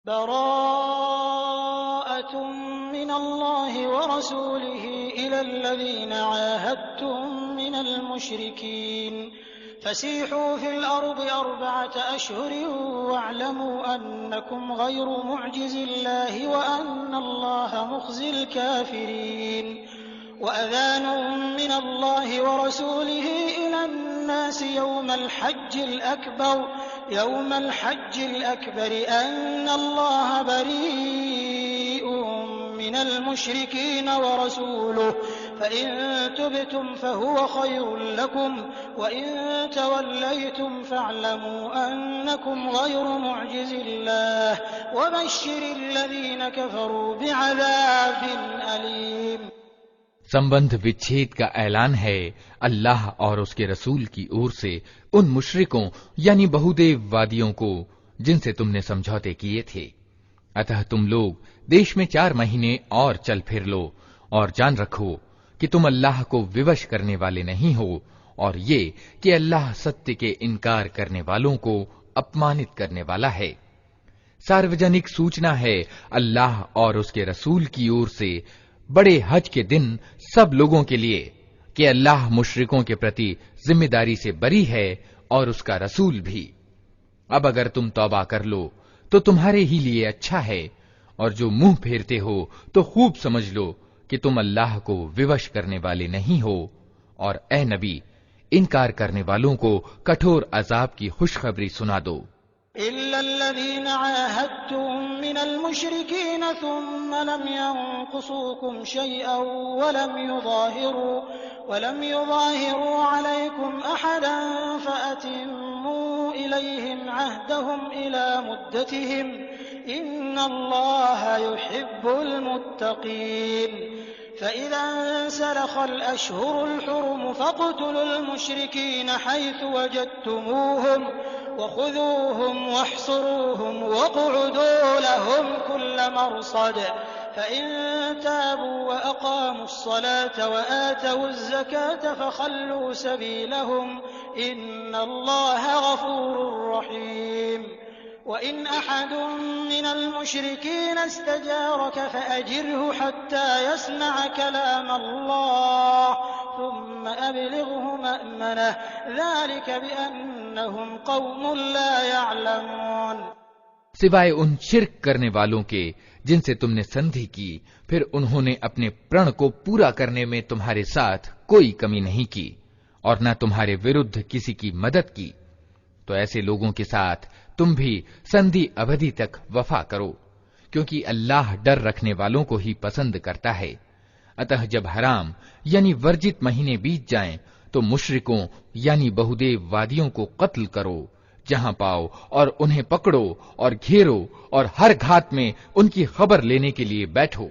براءة من الله ورسوله إلى الذين عاهدتم من المشركين فسيحوا في الأرض 4 أشهر واعلموا أنكم غير معجز الله وأن الله مخزي الكافرين وأذان من الله ورسوله إلى الناس يوم الحج الأكبر أن الله بريء من المشركين ورسوله فإن تبتم فهو خير لكم وإن توليتم فاعلموا أنكم غير معجز الله وبشر الذين كفروا بعذاب أليم۔ سمبندھ وچھید کا اعلان ہے اللہ اور اس کے رسول کی اور سے ان مشرکوں یعنی بہودیو وادیوں کو جن سے تم نے سمجھوتے کیے تھے۔ اتہ تم لوگ دیش میں 4 مہینے اور چل پھر لو اور جان رکھو کہ تم اللہ کو ووش کرنے والے نہیں ہو، اور یہ کہ اللہ ستیہ کے انکار کرنے والوں کو اپمانت کرنے والا ہے۔ ساروجنک سوچنا ہے اللہ اور اس کے رسول کی اور سے بڑے حج کے دن سب لوگوں کے لیے کہ اللہ مشرکوں کے پرتی ذمہ داری سے بری ہے اور اس کا رسول بھی۔ اب اگر تم توبہ کر لو تو تمہارے ہی لیے اچھا ہے، اور جو منہ پھیرتے ہو تو خوب سمجھ لو کہ تم اللہ کو ووش کرنے والے نہیں ہو، اور اے نبی انکار کرنے والوں کو کٹھور عذاب کی خوشخبری سنا دو۔ إلا الذين عاهدتم من المشركين ثم لم ينقصوكم شيئا ولم يظاهروا عليكم أحدا فأتموا إليهم عهدهم إلى مدتهم إن الله يحب المتقين فإذا انسلخ الأشهر الحرم فاقتلوا المشركين حيث وجدتموهم وخذوهم واحصروهم واقعدوا لهم كل مرصد فإن تابوا وأقاموا الصلاة وآتوا الزكاة فخلوا سبيلهم إن الله غفور رحيم وإن أحد من المشركين استجارك فأجره حتى يسمع كلام الله ثم أبلغه مأمنه ذلك بأنهم قوم لا يعلمون۔ سوائے ان شرک کرنے والوں کے جن سے تم نے سندھی کی، پھر انہوں نے اپنے پرن کو پورا کرنے میں تمہارے ساتھ کوئی کمی نہیں کی اور نہ تمہارے ورودھ کسی کی مدد کی، تو ایسے لوگوں کے ساتھ تم بھی سندھی ابدی تک وفا کرو، کیونکہ اللہ ڈر رکھنے والوں کو ہی پسند کرتا ہے۔ اتہ جب حرام یعنی ورجت مہینے بیت جائیں تو مشرکوں یعنی بہودیو وادیوں کو قتل کرو جہاں پاؤ، اور انہیں پکڑو اور گھیرو اور ہر گھات میں ان کی خبر لینے کے لیے بیٹھو۔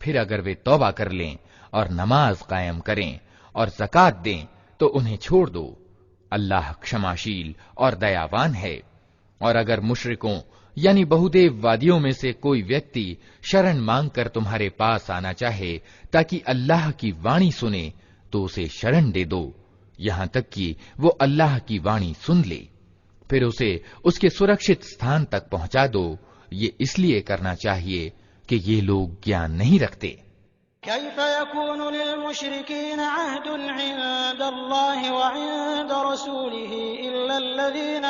پھر اگر وہ توبہ کر لیں اور نماز قائم کریں اور زکوٰۃ دیں تو انہیں چھوڑ دو، اللہ کشماشیل اور دیاوان ہے۔ اور اگر مشرکوں یعنی بہودیو وادیوں میں سے کوئی ویکتی شرن مانگ کر تمہارے پاس آنا چاہے تاکہ اللہ کی وانی سنے تو اسے شرن دے دو، یہاں تک کہ وہ اللہ کی وانی سن لے، پھر اسے اس کے سرکشت ستھان تک پہنچا دو۔ یہ اس لیے کرنا چاہیے کہ یہ لوگ گیان نہیں رکھتے۔ كيف يكون للمشركين عهد عند الله وعند رسوله إلا الذين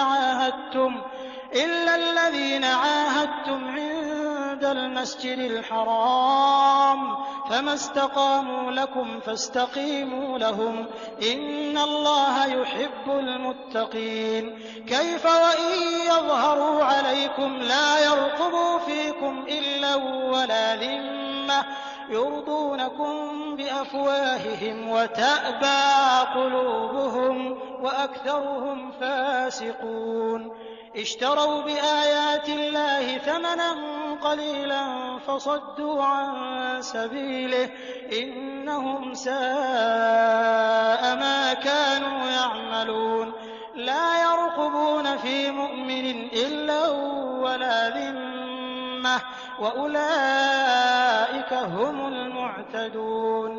عاهدتم عند المسجد الحرام فما استقاموا لكم فاستقيموا لهم إن الله يحب المتقين كيف وإن يظهروا عليكم لا يرقبوا فيكم إلا ولا ذمة يرضونكم بأفواههم وتأبى قلوبهم وأكثرهم فاسقون اشتروا بآيات الله ثمنا قليلا فصدوا عن سبيله إنهم ساء ما كانوا يعملون لا يرقبون في مؤمن إلا ولا ذمة وَأُولَئِكَ هُمُ الْمُعْتَدُونَ۔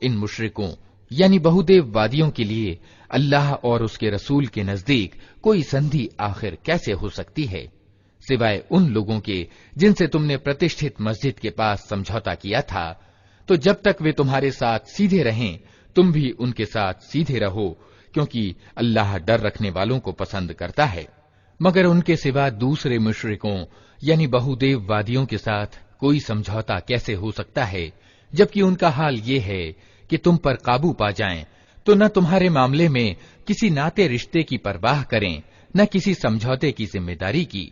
ان مشرکوں یعنی بہودیو وادیوں کے لیے اللہ اور اس کے رسول کے نزدیک کوئی سندھی آخر کیسے ہو سکتی ہے؟ سوائے ان لوگوں کے جن سے تم نے پرتشٹھت مسجد کے پاس سمجھوتا کیا تھا، تو جب تک وہ تمہارے ساتھ سیدھے رہیں تم بھی ان کے ساتھ سیدھے رہو، کیونکہ اللہ ڈر رکھنے والوں کو پسند کرتا ہے۔ مگر ان کے سوا دوسرے مشرکوں یعنی بہودیو وادیوں کے ساتھ کوئی سمجھوتا کیسے ہو سکتا ہے، جبکہ ان کا حال یہ ہے کہ تم پر قابو پا جائیں تو نہ تمہارے معاملے میں کسی ناطے رشتے کی پرواہ کریں، نہ کسی سمجھوتے کی ذمہ داری کی۔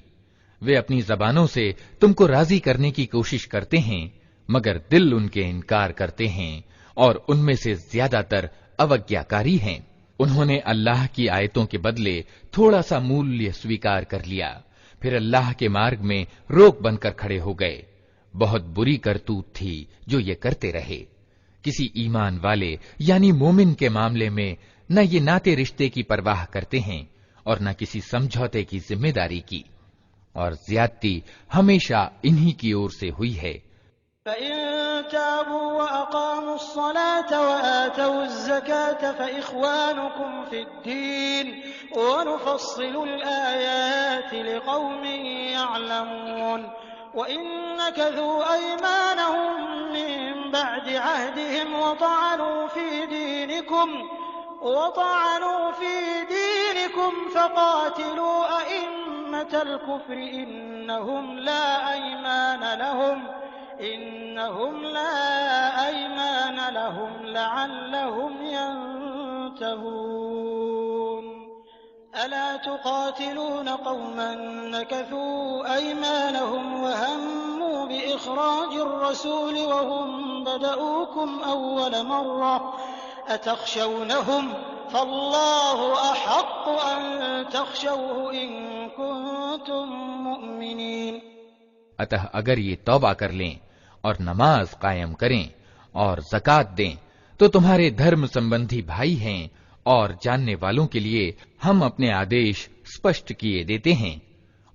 وہ اپنی زبانوں سے تم کو راضی کرنے کی کوشش کرتے ہیں، مگر دل ان کے انکار کرتے ہیں اور ان میں سے زیادہ تر اوگیاکاری ہیں۔ انہوں نے اللہ کی آیتوں کے بدلے تھوڑا سا مولیہ سویکار کر لیا، پھر اللہ کے مارگ میں روک بن کر کھڑے ہو گئے۔ بہت بری کرتوت تھی جو یہ کرتے رہے۔ کسی ایمان والے یعنی مومن کے معاملے میں نہ یہ ناطے رشتے کی پرواہ کرتے ہیں اور نہ کسی سمجھوتے کی ذمہ داری کی، اور زیادتی ہمیشہ انہی کی اور سے ہوئی ہے۔ فَإِن تَابُوا وَأَقَامُوا الصَّلَاةَ وَآتَوُا الزَّكَاةَ فَإِخْوَانُكُمْ فِي الدِّينِ وَنُفَصِّلُ الْآيَاتِ لِقَوْمٍ يَعْلَمُونَ وَإِن نَّكَثُوا أَيْمَانَهُم مِّن بَعْدِ عَهْدِهِمْ وَطَعَنُوا فِي دِينِكُمْ فَقَاتِلُوا أَئِمَّةَ الْكُفْرِ إِنَّهُمْ لَا أَيْمَانَ لَهُمْ لَعَلَّهُمْ يَنتَهُونَ أَلَا تُقَاتِلُونَ قَوْمًا نَكَثُوا أَيْمَانَهُمْ وَهَمُّوا بِإِخْرَاجِ الرَّسُولِ وَهُمْ بَدَؤُوكُمْ أَوَّلَ مَرَّةٍ أَتَخْشَوْنَهُمْ فَاللَّهُ أَحَقُّ أَن تَخْشَوْهُ إِن كُنتُم مُّؤْمِنِينَ۔ اتح اگر یہ توبہ کر لیں اور نماز قائم کریں اور زکات دیں تو تمہارے دھرم سمبندھی بھائی ہیں، اور جاننے والوں کے لیے ہم اپنے آدیش سپشٹ کیے دیتے ہیں۔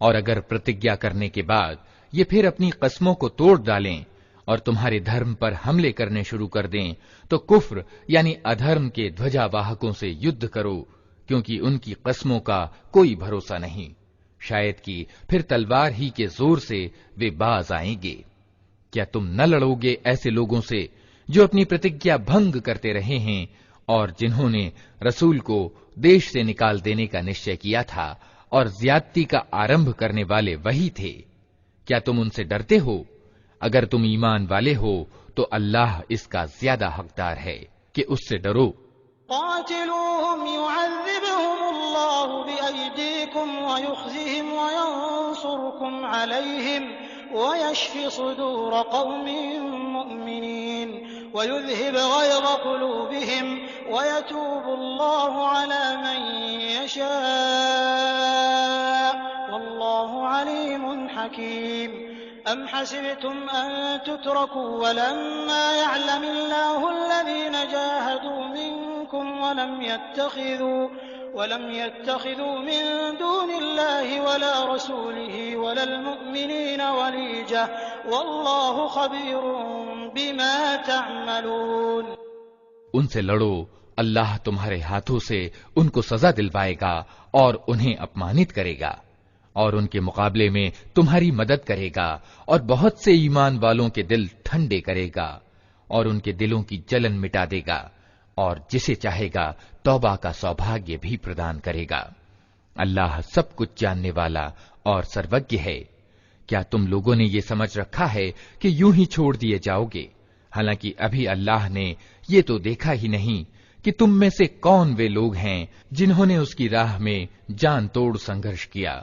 اور اگر پرتجھیا کرنے کے بعد یہ پھر اپنی قسموں کو توڑ ڈالیں اور تمہارے دھرم پر حملے کرنے شروع کر دیں تو کفر یعنی ادھرم کے دھوجا واہکوں سے یدھ کرو، کیونکہ ان کی قسموں کا کوئی بھروسہ نہیں، شاید کہ پھر تلوار ہی کے زور سے وہ باز آئیں گے۔ کیا تم نہ لڑو گے ایسے لوگوں سے جو اپنی پرتجھیا بھنگ کرتے رہے ہیں اور جنہوں نے رسول کو دیش سے نکال دینے کا نشچے کیا تھا، اور زیادتی کا آرمبھ کرنے والے وہی تھے؟ کیا تم ان سے ڈرتے ہو؟ اگر تم ایمان والے ہو تو اللہ اس کا زیادہ حقدار ہے کہ اس سے ڈرو۔ قاتلوهم يعذبهم الله بأيديكم ويخزهم وينصركم عليهم ويشفي صدور قوم مؤمنين ويذهب غيظ قلوبهم ويتوب الله على من يشاء والله عليم حكيم۔ أم حسبتم أن تتركوا ولما يعلم الله الذين جاهدوا منكم ولم يتخذوا من دون الله ولا رسوله ولا المؤمنين وليجة والله خبير بما تعملون۔ ان سے لڑو، اللہ تمہارے ہاتھوں سے ان کو سزا دلوائے گا اور انہیں اپمانت کرے گا، اور ان کے مقابلے میں تمہاری مدد کرے گا، اور بہت سے ایمان والوں کے دل ٹھنڈے کرے گا اور ان کے دلوں کی جلن مٹا دے گا، اور جسے چاہے گا توبہ کا سوبھاگیہ بھی پردان کرے گا۔ اللہ سب کچھ جاننے والا اور سروজ্ঞ ہے۔ کیا تم لوگوں نے یہ سمجھ رکھا ہے کہ یوں ہی چھوڑ دیے جاؤ گے؟ حالانکہ ابھی اللہ نے یہ تو دیکھا ہی نہیں کہ تم میں سے کون وہ لوگ ہیں جنہوں نے اس کی راہ میں جان توڑ سنگھرش کیا،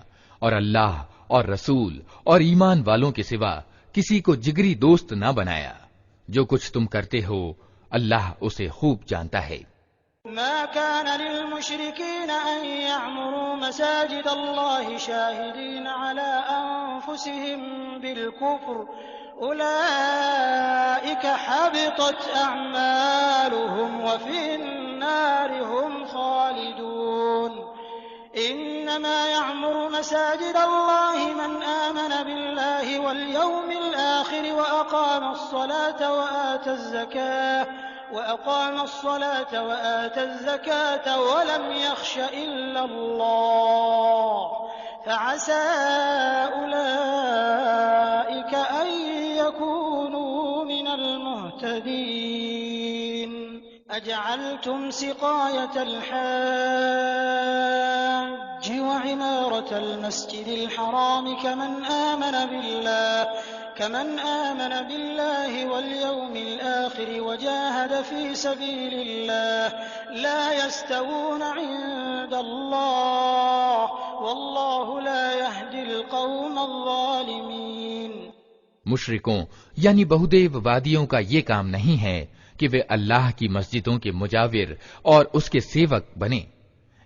اور اللہ اور رسول اور ایمان والوں کے سوا کسی کو جگری دوست نہ بنایا۔ جو کچھ تم کرتے ہو اللہ اسے خوب جانتا ہے۔ ما كان للمشركين أن يعمروا مساجد الله شاهدين على أنفسهم بالكفر أولئك حبطت أعمالهم وفي النار هم خالدون۔ إنما يعمر مساجد الله من آمن بالله واليوم الآخر وأقام الصلاة وآتى الزكاة ولم يخش إلا الله فعسى أولئك أن يكونوا من المهتدين أجعلتم سقاية الحاج وعمارة المسجد الحرام كمن آمن بالله واليوم الآخر وجاهد في سبيل الله لا يستوون عند الله والله لا يهدي القوم الظالمين۔ مشرکوں یعنی بہودیو وادیوں کا یہ کام نہیں ہے کہ وہ اللہ کی مسجدوں کے مجاور اور اس کے سیوک بنے،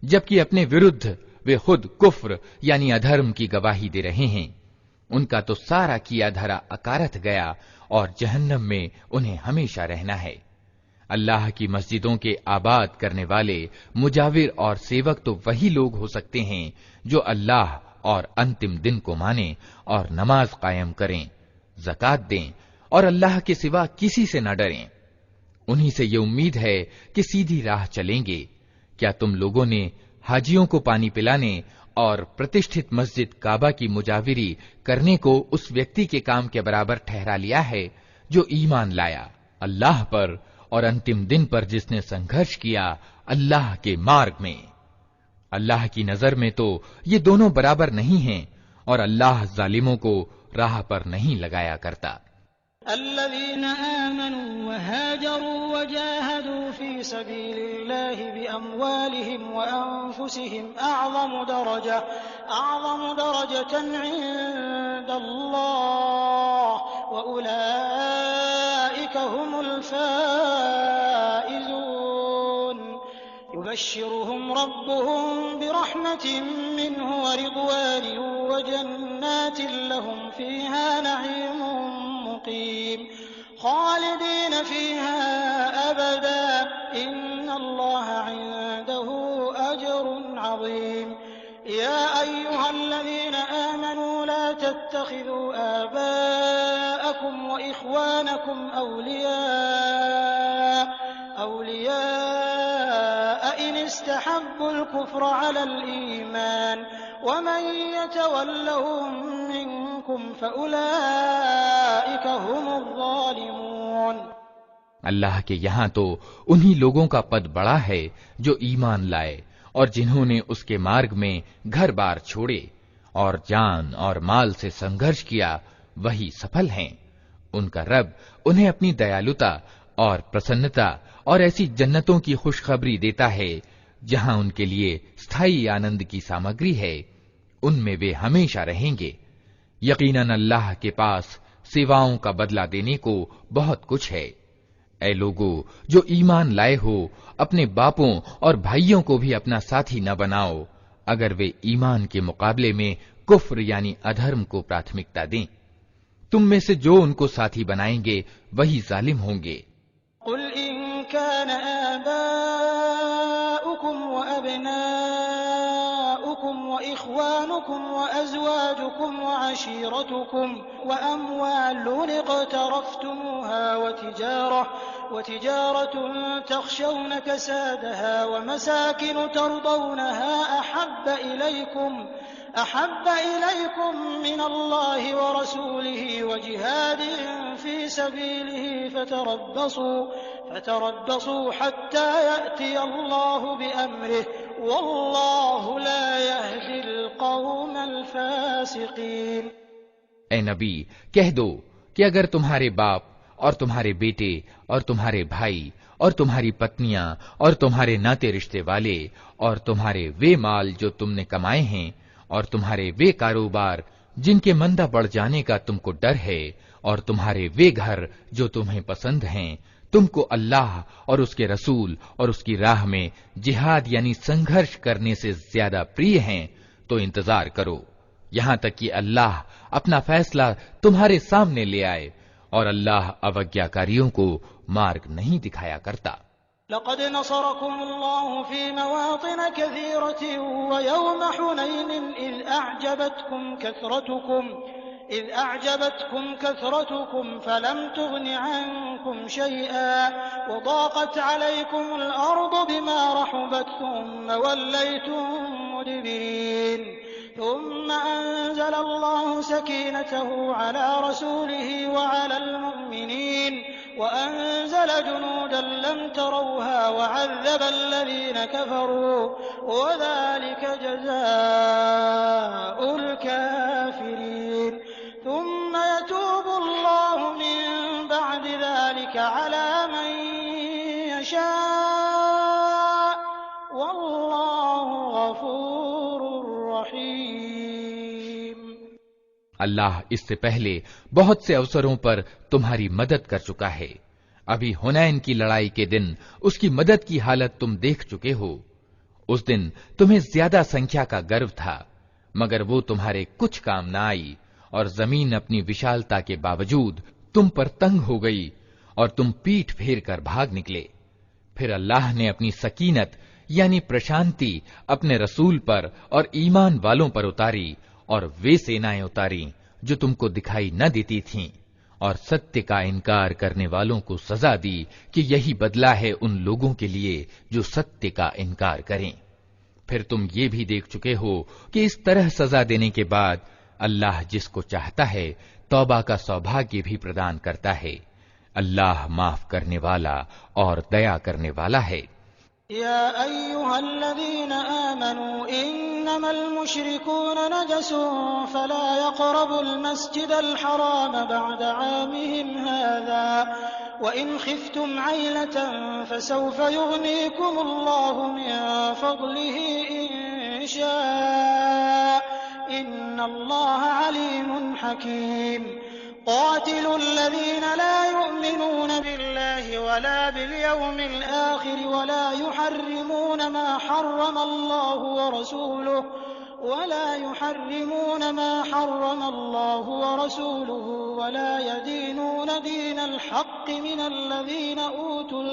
جبکہ اپنے وردھ وہ خود کفر یعنی ادھرم کی گواہی دے رہے ہیں۔ ان کا تو سارا کیا دھرا اکارت گیا اور جہنم میں انہیں ہمیشہ رہنا ہے۔ اللہ کی مسجدوں کے آباد کرنے والے مجاور اور سیوک تو وہی لوگ ہو سکتے ہیں جو اللہ اور انتم دن کو مانیں اور نماز قائم کریں، زکات دیں اور اللہ کے سوا کسی سے نہ ڈریں۔ انہی سے یہ امید ہے کہ سیدھی راہ چلیں گے۔ کیا تم لوگوں نے حاجیوں کو پانی پلانے اور پرتشٹھت مسجد کعبہ کی مجاوری کرنے کو اس ویکتی کے کام کے برابر ٹھہرا لیا ہے جو ایمان لایا اللہ پر اور انتم دن پر، جس نے سنگھرش کیا اللہ کے مارگ میں؟ اللہ کی نظر میں تو یہ دونوں برابر نہیں ہیں اور اللہ ظالموں کو راہ پر نہیں لگایا کرتا۔ الذين آمنوا وهاجروا وجاهدوا في سبيل الله بأموالهم وأنفسهم أعظم درجة عند الله وأولئك هم الفائزون يبشرهم ربهم برحمة منه ورضوان وجنات لهم فيها نعيم مقيم خالدين فيها أبدا إن الله عنده أجر عظيم يا أيها الذين آمنوا لا تتخذوا آباءكم وإخوانكم أولياء إن استحبوا الكفر على الإيمان ومن يتولهم منكم فأولئك هم الظالمون۔ اللہ کے یہاں تو انہی لوگوں کا پد بڑا ہے جو ایمان لائے اور جنہوں نے اس کے مارگ میں گھر بار چھوڑے اور جان اور مال سے سنگھرش کیا، وہی سفل ہیں۔ ان کا رب انہیں اپنی دیالوتا اور پرسنتا اور ایسی جنتوں کی خوشخبری دیتا ہے جہاں ان کے لیے ستھائی آنند کی سامگری ہے، ان میں وہ ہمیشہ رہیں گے۔ یقیناً اللہ کے پاس سیواؤں کا بدلہ دینے کو بہت کچھ ہے۔ اے لوگو جو ایمان لائے ہو، اپنے باپوں اور بھائیوں کو بھی اپنا ساتھی نہ بناؤ اگر وہ ایمان کے مقابلے میں کفر یعنی ادھرم کو پراتھمکتا دیں۔ تم میں سے جو ان کو ساتھی بنائیں گے وہی ظالم ہوں گے۔ قل إن كان آباؤكم وأبناؤكم وإخوانكم وأزواجكم وعشيرتكم وأموال اقترفتموها وتجارة تخشون كسادها ومساكن ترضونها أحب إليكم من الله ورسوله وجهاد في سبيله فتربصوا حتى يأتي الله بأمره والله لا يهدي القوم الفاسقين۔ اے نبی کہہ دو کہ اگر تمہارے باپ اور تمہارے بیٹے اور تمہارے بھائی اور تمہاری پتنیاں اور تمہارے ناتے رشتے والے اور تمہارے وہ مال جو تم نے کمائے ہیں اور تمہارے وہ کاروبار جن کے مندہ بڑھ جانے کا تم کو ڈر ہے اور تمہارے وہ گھر جو تمہیں پسند ہیں، تم کو اللہ اور اس کے رسول اور اس کی راہ میں جہاد یعنی سنگھرش کرنے سے زیادہ پریہ ہیں، تو انتظار کرو یہاں تک کہ اللہ اپنا فیصلہ تمہارے سامنے لے آئے، اور اللہ اوگیاکاریوں کو مارگ نہیں دکھایا کرتا۔ لقد نصركم الله في مواطن كثيرة ويوم حنين إذ أعجبتكم كثرتكم فلم تغن عنكم شيئا وضاقت عليكم الأرض بما رحبت ثم وليتم مدبرين ثم أنزل الله سكينته على رسوله وعلى المؤمنين وأنزل جنودا لم تروها وعذب الذين كفروا وذلك جزاء الكافرين ثم يتوب الله من بعد ذلك على من يشاء والله غفور رحيم۔ اللہ اس سے پہلے بہت سے اوسروں پر تمہاری مدد کر چکا ہے۔ ابھی حنین کی لڑائی کے دن اس کی مدد کی حالت تم دیکھ چکے ہو۔ اس دن تمہیں زیادہ سنکھیا کا گرو تھا، مگر وہ تمہارے کچھ کام نہ آئی، اور زمین اپنی وشالتا کے باوجود تم پر تنگ ہو گئی اور تم پیٹھ پھیر کر بھاگ نکلے۔ پھر اللہ نے اپنی سکینت یعنی پرشانتی اپنے رسول پر اور ایمان والوں پر اتاری، اور وہ سینائیں اتاری جو تم کو دکھائی نہ دیتی تھیں، اور ستیہ کا انکار کرنے والوں کو سزا دی کہ یہی بدلہ ہے ان لوگوں کے لیے جو ستیہ کا انکار کریں۔ پھر تم یہ بھی دیکھ چکے ہو کہ اس طرح سزا دینے کے بعد اللہ جس کو چاہتا ہے توبہ کا سوبھاگیہ بھی پردان کرتا ہے۔ اللہ معاف کرنے والا اور دیا کرنے والا ہے۔ يا أيها الذين آمنوا إنما المشركون نجس فلا يقربوا المسجد الحرام بعد عامهم هذا وإن خفتم عيلة فسوف يغنيكم الله من فضله إن شاء إن الله عليم حكيم قاتلوا الذين لا يؤمنون بالله ولا باليوم الآخر ولا يحرمون ما حرم الله ورسوله ولا يدينون دين الحق من الذين أوتوا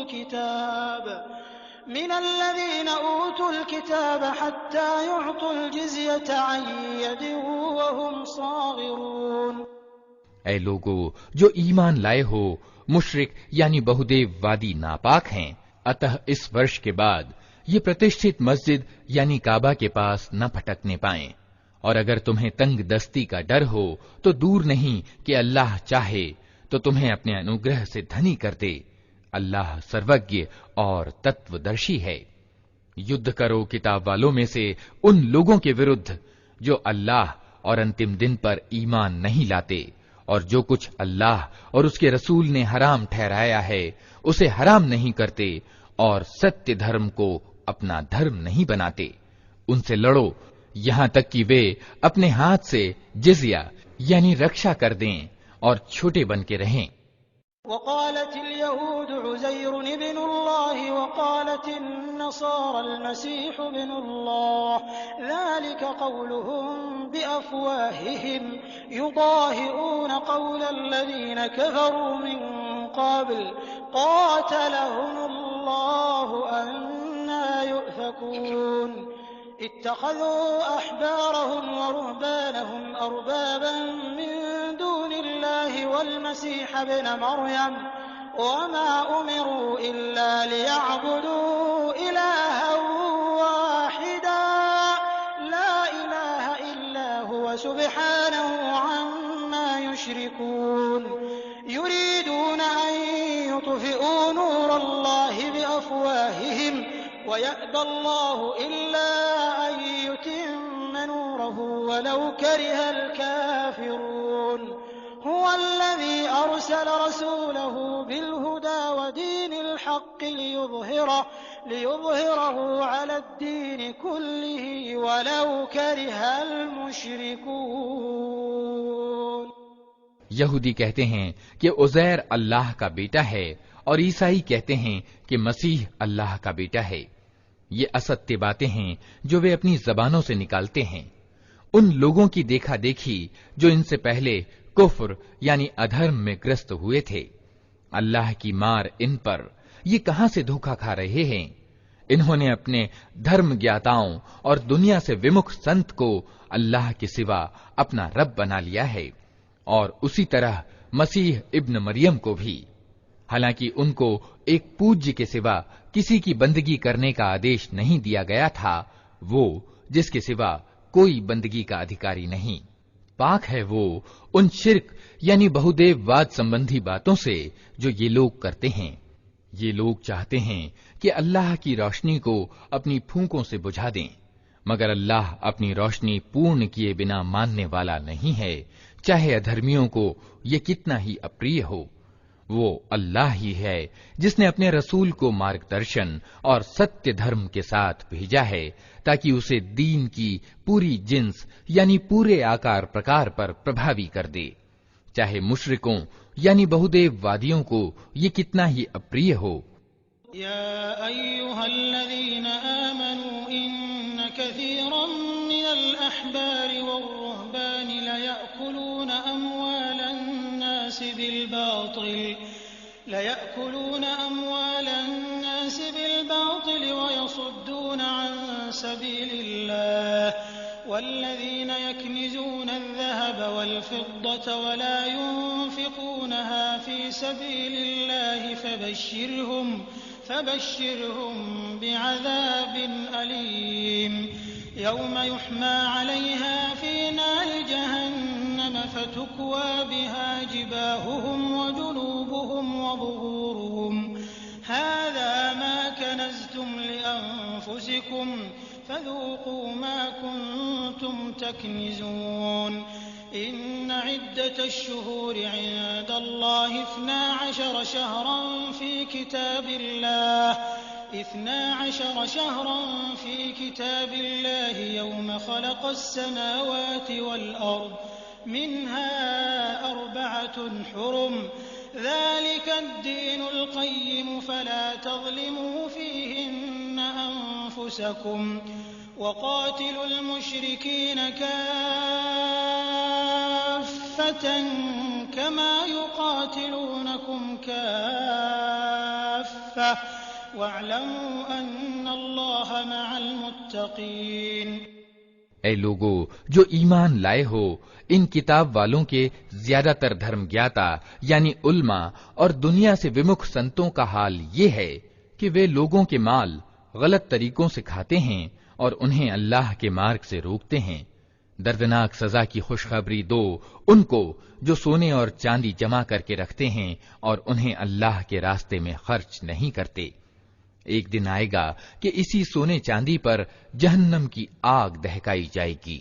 الكتاب حتى يعطوا الجزية عن يد وهم صاغرون۔ اے لوگو جو ایمان لائے ہو، مشرک یعنی بہودیو وادی ناپاک ہیں، اتہ اس ورش کے بعد یہ پرتشٹھت مسجد یعنی کعبہ کے پاس نہ پھٹکنے پائیں، اور اگر تمہیں تنگ دستی کا ڈر ہو تو دور نہیں کہ اللہ چاہے تو تمہیں اپنے انوگرہ سے دھنی کر دے۔ اللہ سروگیہ اور تتودرشی ہے۔ یدھ کرو کتاب والوں میں سے ان لوگوں کے وردھ جو اللہ اور انتم دن پر ایمان نہیں لاتے، اور جو کچھ اللہ اور اس کے رسول نے حرام ٹھہرایا ہے اسے حرام نہیں کرتے، اور ستیہ دھرم کو اپنا دھرم نہیں بناتے۔ ان سے لڑو یہاں تک کہ وہ اپنے ہاتھ سے جزیہ یعنی رکشا کر دیں اور چھوٹے بن کے رہیں۔ وقالت اليهود عزير ابن الله وقالت النصارى المسيح ابن الله ذلك قولهم بأفواههم يضاهئون قول الذين كفروا من قبل قاتلهم الله أنى يؤفكون اتخذوا أحبارهم ورهبانهم أربابا من دون الله والمسيح ابن مريم وما أمروا إلا ليعبدوا إلها واحدا لا إله إلا هو سبحانه عما يشركون يريدون أن يطفئوا نور الله بأفواههم ويأبى الله إلا أن يتم نوره ولو كره الكافرون هو الذي أرسل رسوله بالهدى ودين الحق ليظهره على الدين كله ولو كره المشركون۔ یہودی کہتے ہیں کہ عزیر اللہ کا بیٹا ہے، اور عیسائی کہتے ہیں کہ مسیح اللہ کا بیٹا ہے۔ یہ اسطیہ باتیں ہیں جو وہ اپنی زبانوں سے نکالتے ہیں۔ ان لوگوں کی دیکھا دیکھی جو ان سے پہلے کفر یعنی ادھرم میں گرست ہوئے تھے۔ اللہ کی مار ان پر، یہ کہاں سے دھوکہ کھا رہے ہیں؟ انہوں نے اپنے دھرم گیاتاؤں اور دنیا سے ومکھ سنت کو اللہ کے سوا اپنا رب بنا لیا ہے، اور اسی طرح مسیح ابن مریم کو بھی، حالانکہ ان کو ایک پوجیہ کے سوا کسی کی بندگی کرنے کا آدیش نہیں دیا گیا تھا، وہ جس کے سوا کوئی بندگی کا ادھیکاری نہیں۔ پاک ہے وہ ان شرک یعنی بہودیو واد سمبندھی باتوں سے جو یہ لوگ کرتے ہیں۔ یہ لوگ چاہتے ہیں کہ اللہ کی روشنی کو اپنی پھونکوں سے بجھا دیں، مگر اللہ اپنی روشنی پورن کیے بنا ماننے والا نہیں ہے، چاہے ادھرمیوں کو یہ کتنا ہی اپریہ ہو۔ وہ اللہ ہی ہے جس نے اپنے رسول کو مارگ درشن اور ستیہ دھرم کے ساتھ بھیجا ہے تاکہ اسے دین کی پوری جنس یعنی پورے آکار پرکار پر پربھاوی کر دے، چاہے مشرکوں یعنی بہودیو وادیوں کو یہ کتنا ہی اپریہ ہو۔ يا أيها الذين آمنوا إن كثيرا من الأحبار والرهبان ليأكلون أموال الناس بالباطل ويصدون عن سبيل الله والذين يكنزون الذهب والفضة ولا ينفقونها في سبيل الله فبشرهم بعذاب أليم يوم يحمى عليها في نار جهنم فتكوى بها جباههم وجنوبهم وظهورهم هذا ما كنزتم لأنفسكم فذوقوا ما كنتم تكنزون إن عدة الشهور عند الله 12 شهرا في كتاب الله يوم خلق السماوات والأرض منها 4 حرم ذلك الدين القيم فلا تظلموا فيهن أنفسكم وقاتلوا المشركين كافة كما يقاتلونكم كافة واعلموا أن الله مع المتقين۔ اے لوگو جو ایمان لائے ہو، ان کتاب والوں کے زیادہ تر دھرم گیاتا یعنی علماء اور دنیا سے ومکھ سنتوں کا حال یہ ہے کہ وہ لوگوں کے مال غلط طریقوں سے کھاتے ہیں اور انہیں اللہ کے مارگ سے روکتے ہیں۔ دردناک سزا کی خوشخبری دو ان کو جو سونے اور چاندی جمع کر کے رکھتے ہیں اور انہیں اللہ کے راستے میں خرچ نہیں کرتے۔ ایک دن آئے گا کہ اسی سونے چاندی پر جہنم کی آگ دہکائی جائے گی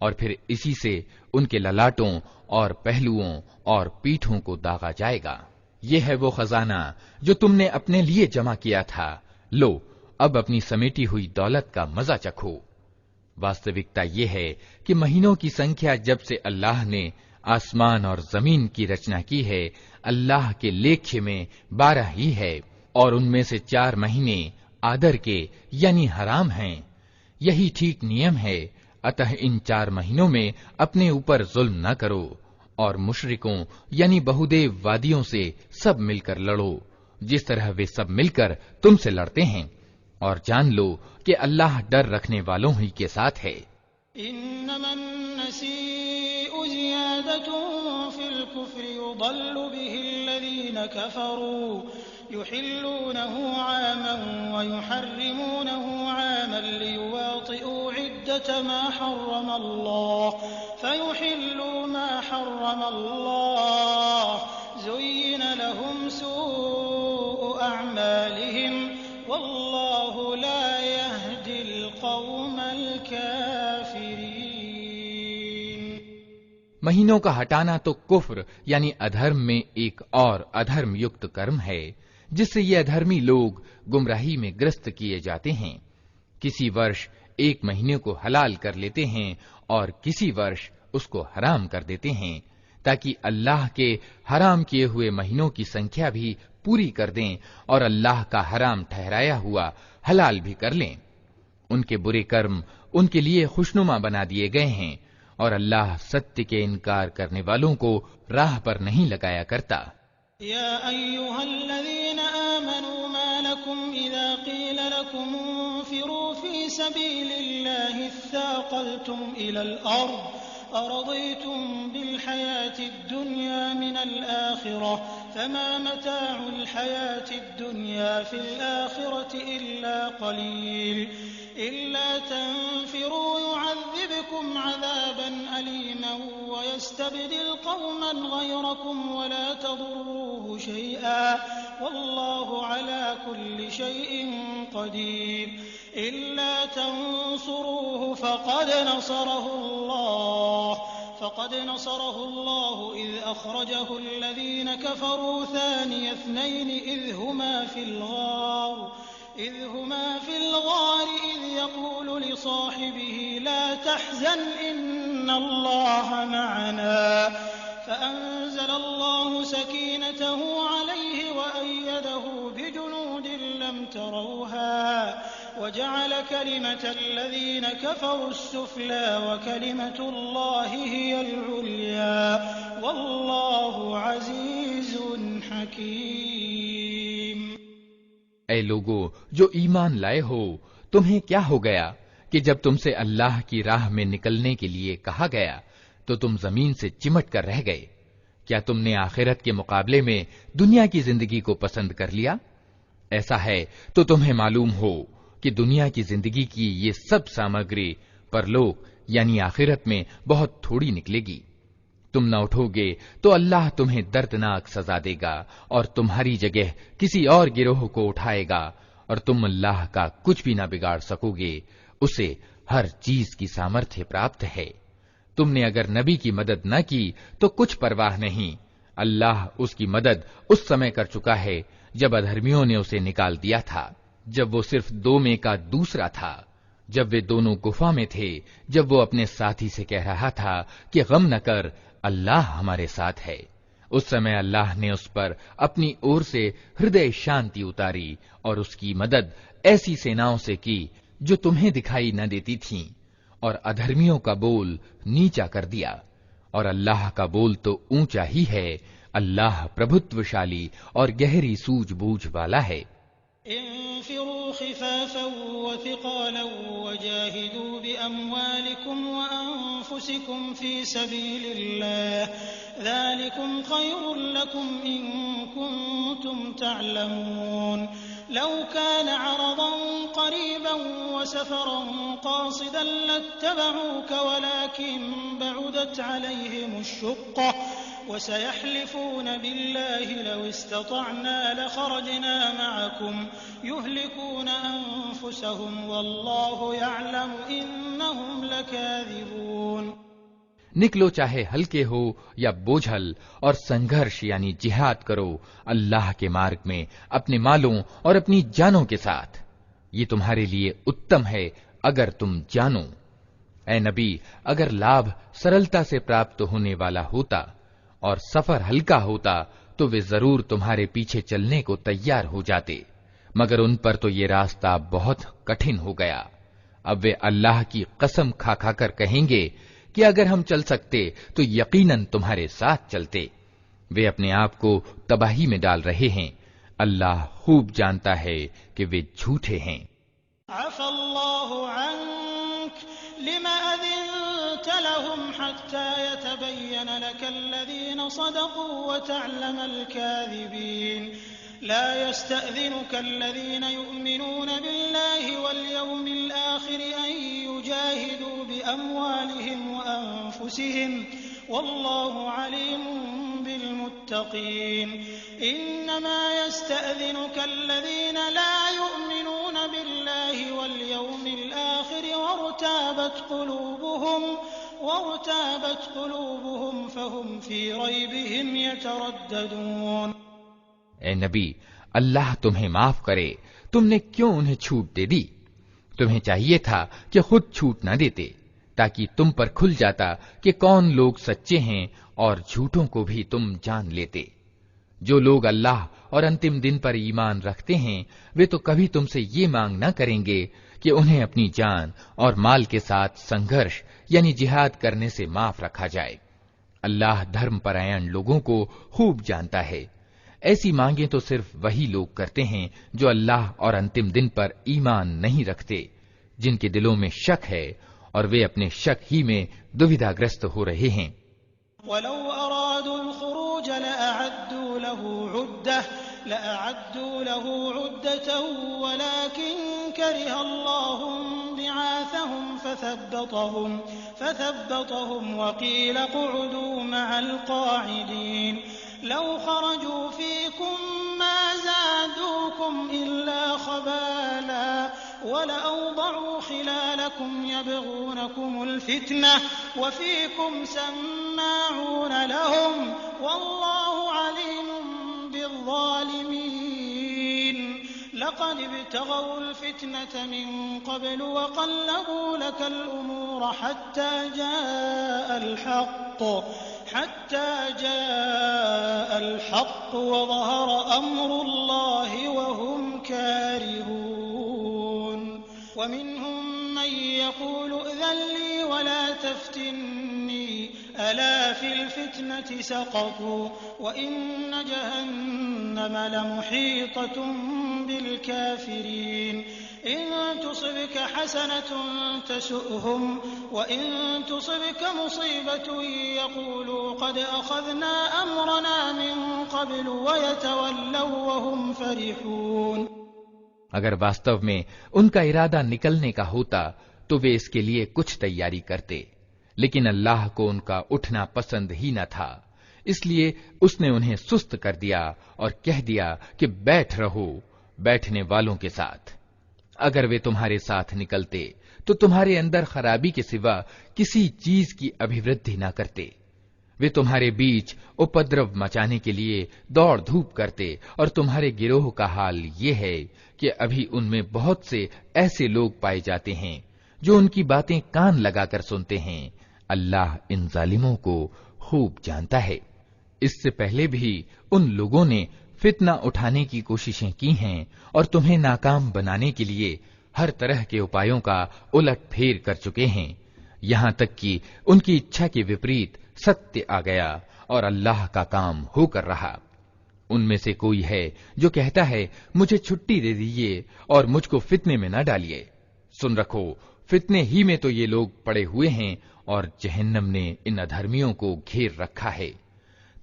اور پھر اسی سے ان کے للاٹوں اور پہلوؤں اور پیٹھوں کو داغا جائے گا۔ یہ ہے وہ خزانہ جو تم نے اپنے لیے جمع کیا تھا، لو اب اپنی سمیٹی ہوئی دولت کا مزہ چکھو۔ واستوکتا یہ ہے کہ مہینوں کی سنکھیا جب سے اللہ نے آسمان اور زمین کی رچنا کی ہے، اللہ کے لیکھے میں 12 ہی ہے، اور ان میں سے 4 مہینے آدر کے یعنی حرام ہیں۔ یہی ٹھیک نیم ہے، اتہ ان 4 مہینوں میں اپنے اوپر ظلم نہ کرو، اور مشرکوں یعنی بہودیو وادیوں سے سب مل کر لڑو جس طرح وہ سب مل کر تم سے لڑتے ہیں، اور جان لو کہ اللہ ڈر رکھنے والوں ہی کے ساتھ ہے۔ انما النسيء زيادة في الكفر يضل به الذين كفروا يحلونه عاما ويحرمونه عاما ليواطئوا عدة ما حرم الله فيحلوا ما حرم الله زين لهم سوء أعمالهم والله لا يهدي القوم الكافرين۔ مہینوں کا ہٹانا تو کفر یعنی ادھرم میں ایک اور ادھرم یکت کرم ہے جس سے یہ ادھرمی لوگ گمراہی میں گرست کیے جاتے ہیں۔ کسی ورش ایک مہینے کو حلال کر لیتے ہیں اور کسی ورش اس کو حرام کر دیتے ہیں تاکہ اللہ کے حرام کیے ہوئے مہینوں کی سنکھیا بھی پوری کر دیں اور اللہ کا حرام ٹھہرایا ہوا حلال بھی کر لیں۔ ان کے برے کرم ان کے لیے خوشنما بنا دیے گئے ہیں اور اللہ ستیہ کے انکار کرنے والوں کو راہ پر نہیں لگایا کرتا۔ یا ایھا الذین آمنوا ما لکم اذا قیل لکم انفروا فی سبیل اللہ اثاقلتم الى الارض أرضيتم بالحياة الدنيا من الآخرة فما متاع الحياة الدنيا في الآخرة إلا قليل إلا تنفروا يعذبكم عذابا أليما ويستبدل قوما غيركم ولا تضروه شيئا والله على كل شيء قدير إلا تنصروه فقد نصره الله إذ أخرجه الذين كفروا ثاني اثنين إذ هما في الغار إذ يقول لصاحبه لا تحزن إن الله معنا فأنزل الله سكينته عليه وأيده بجنود لم تروها وجعل كلمة الذين كفروا السفلى وكلمة الله هي العليا والله عزيز حكيم۔ اے لوگو جو ایمان لائے ہو، تمہیں کیا ہو گیا کہ جب تم سے اللہ کی راہ میں نکلنے کے لیے کہا گیا تو تم زمین سے چمٹ کر رہ گئے؟ کیا تم نے آخرت کے مقابلے میں دنیا کی زندگی کو پسند کر لیا؟ ایسا ہے تو تمہیں معلوم ہو کہ دنیا کی زندگی کی یہ سب سامگری پرلوک یعنی آخرت میں بہت تھوڑی نکلے گی۔ تم نہ اٹھو گے تو اللہ تمہیں دردناک سزا دے گا اور تمہاری جگہ کسی اور گروہ کو اٹھائے گا اور تم اللہ کا کچھ بھی نہ بگاڑ سکو گے، اسے ہر چیز کی سامرتھ پراپت ہے۔ تم نے اگر نبی کی مدد نہ کی تو کچھ پرواہ نہیں، اللہ اس کی مدد اس سمے کر چکا ہے جب ادھرمیوں نے اسے نکال دیا تھا، جب وہ صرف 2 میں کا دوسرا تھا، جب وہ دونوں گفا میں تھے، جب وہ اپنے ساتھی سے کہہ رہا تھا کہ غم نہ کر، اللہ ہمارے ساتھ ہے۔ اس سمے اللہ نے اس پر اپنی اور سے ہردے شانتی اتاری اور اس کی مدد ایسی سیناؤں سے کی جو تمہیں دکھائی نہ دیتی تھیں، اور ادھرمیوں کا بول نیچا کر دیا، اور اللہ کا بول تو اونچا ہی ہے۔ اللہ پربھتوشالی اور گہری سوجھ بوجھ والا ہے۔ انفروا خفافا وثقالا وجاهدوا بأموالكم وأنفسكم في سبيل الله ذلكم خير لكم إن كنتم تعلمون لو كان عرضا قريبا وسفرا قاصدا لاتبعوك ولكن بعدت عليهم الشقة وسيحلفون بالله لو استطعنا لخرجنا معكم يهلكون أنفسهم والله يعلم إنهم لكاذبون۔ نکلو چاہے ہلکے ہو یا بوجھل اور سنگھرش یعنی جہاد کرو اللہ کے مارگ میں اپنے مالوں اور اپنی جانوں کے ساتھ، یہ تمہارے لیے اتم ہے اگر تم جانو۔ اے نبی، اگر لابھ سرلتا سے پراپت ہونے والا ہوتا اور سفر ہلکا ہوتا تو وہ ضرور تمہارے پیچھے چلنے کو تیار ہو جاتے، مگر ان پر تو یہ راستہ بہت کٹھن ہو گیا۔ اب وہ اللہ کی قسم کھا کھا کر کہیں گے کہ اگر ہم چل سکتے تو یقیناً تمہارے ساتھ چلتے۔ وہ اپنے آپ کو تباہی میں ڈال رہے ہیں، اللہ خوب جانتا ہے کہ وہ جھوٹے ہیں۔ عفا اللہ عنک لما اذنت لهم حتى يتبين لك الذين صدقوا وتعلم الكاذبين لا يستأذنك الذين يؤمنون بالله واليوم الآخر أن يجاهدوا بأموالهم وأنفسهم والله عليم بالمتقين إنما يستأذنك الذين لا يؤمنون بالله واليوم الآخر وارتابت قلوبهم فهم في ريبهم يترددون۔ اے نبی، اللہ تمہیں معاف کرے، تم نے کیوں انہیں چھوٹ دے دی؟ تمہیں چاہیے تھا کہ خود چھوٹ نہ دیتے تاکہ تم پر کھل جاتا کہ کون لوگ سچے ہیں اور جھوٹوں کو بھی تم جان لیتے۔ جو لوگ اللہ اور انتم دن پر ایمان رکھتے ہیں وہ تو کبھی تم سے یہ مانگ نہ کریں گے کہ انہیں اپنی جان اور مال کے ساتھ سنگھرش یعنی جہاد کرنے سے معاف رکھا جائے۔ اللہ دھرم پرائن لوگوں کو خوب جانتا ہے۔ ایسی مانگیں تو صرف وہی لوگ کرتے ہیں جو اللہ اور انتم دن پر ایمان نہیں رکھتے، جن کے دلوں میں شک ہے اور وہ اپنے شک ہی میں دویدھا گرست ہو رہے ہیں۔ وَلَوْ أَرَادُوا الْخُرُوجَ لَأَعَدُّوا لَهُ عُدَّةً وَلَكِنْ كره الله انبعاثهم فثبطهم وقيل اقعدوا مع القاعدين لو خرجوا فيكم ما زادوكم إلا خبالا ولأوضعوا خلالكم يبغونكم الفتنة وفيكم سماعون لهم والله عليم بالظالمين لقد ابتغوا الفتنة من قبل وقلبوا لك الأمور حتى جاء الحق وظهر أمر الله وهم كارهون ومنهم من يقول ائذن لي ولا تفتني ألا في الفتنة سقطوا وإن جهنم لمحيطة بالكافرين إن تصبك حسنة تسؤهم وإن تصبك مصيبة يقولوا قد أخذنا أمرنا من قبل ويتولوا وهم فرحون. اگر واستو میں ان کا ارادہ نکلنے کا ہوتا تو وہ اس کے لیے کچھ تیاری کرتے، لیکن اللہ کو ان کا اٹھنا پسند ہی نہ تھا، اس لیے اس نے انہیں سست کر دیا اور کہہ دیا کہ بیٹھ رہو بیٹھنے والوں کے ساتھ. اگر وہ تمہارے ساتھ نکلتے تو تمہارے اندر خرابی کے سوا کسی چیز کی ابھیوردھی نہ کرتے. وہ تمہارے بیچ اپدرو مچانے کے لیے دوڑ دھوپ کرتے، اور تمہارے گروہ کا حال یہ ہے کہ ابھی ان میں بہت سے ایسے لوگ پائے جاتے ہیں جو ان کی باتیں کان لگا کر سنتے ہیں. اللہ ان ظالموں کو خوب جانتا ہے. اس سے پہلے بھی ان لوگوں نے فتنہ اٹھانے کی کوششیں کی ہیں اور تمہیں ناکام بنانے کے لیے ہر طرح کے اپایوں کا الٹ پھیر کر چکے ہیں، یہاں تک کہ ان کی اچھا کے وپریت ستیہ آ گیا اور اللہ کا کام ہو کر رہا. ان میں سے کوئی ہے جو کہتا ہے مجھے چھٹی دے دیجیے اور مجھ کو فتنے میں نہ ڈالیے. سن رکھو، فتنے ہی میں تو یہ لوگ پڑے ہوئے ہیں اور جہنم نے ان ادھرمیوں کو گھیر رکھا ہے.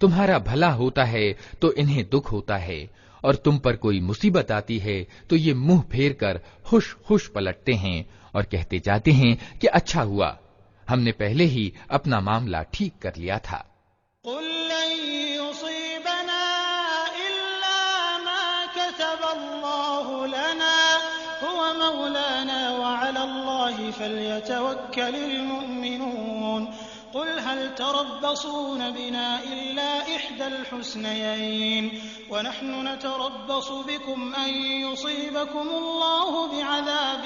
تمہارا بھلا ہوتا ہے تو انہیں دکھ ہوتا ہے، اور تم پر کوئی مصیبت آتی ہے تو یہ منہ پھیر کر خوش خوش پلٹتے ہیں اور کہتے جاتے ہیں کہ اچھا ہوا ہم نے پہلے ہی اپنا معاملہ ٹھیک کر لیا تھا. قل لن يصيبنا إلا ما كتب الله لنا هو مولانا وعلى الله فليتوكل المؤمنون. قل هل تربصون بنا إلا إحدى الحسنيين ونحن نتربص بكم أن يصيبكم الله بعذاب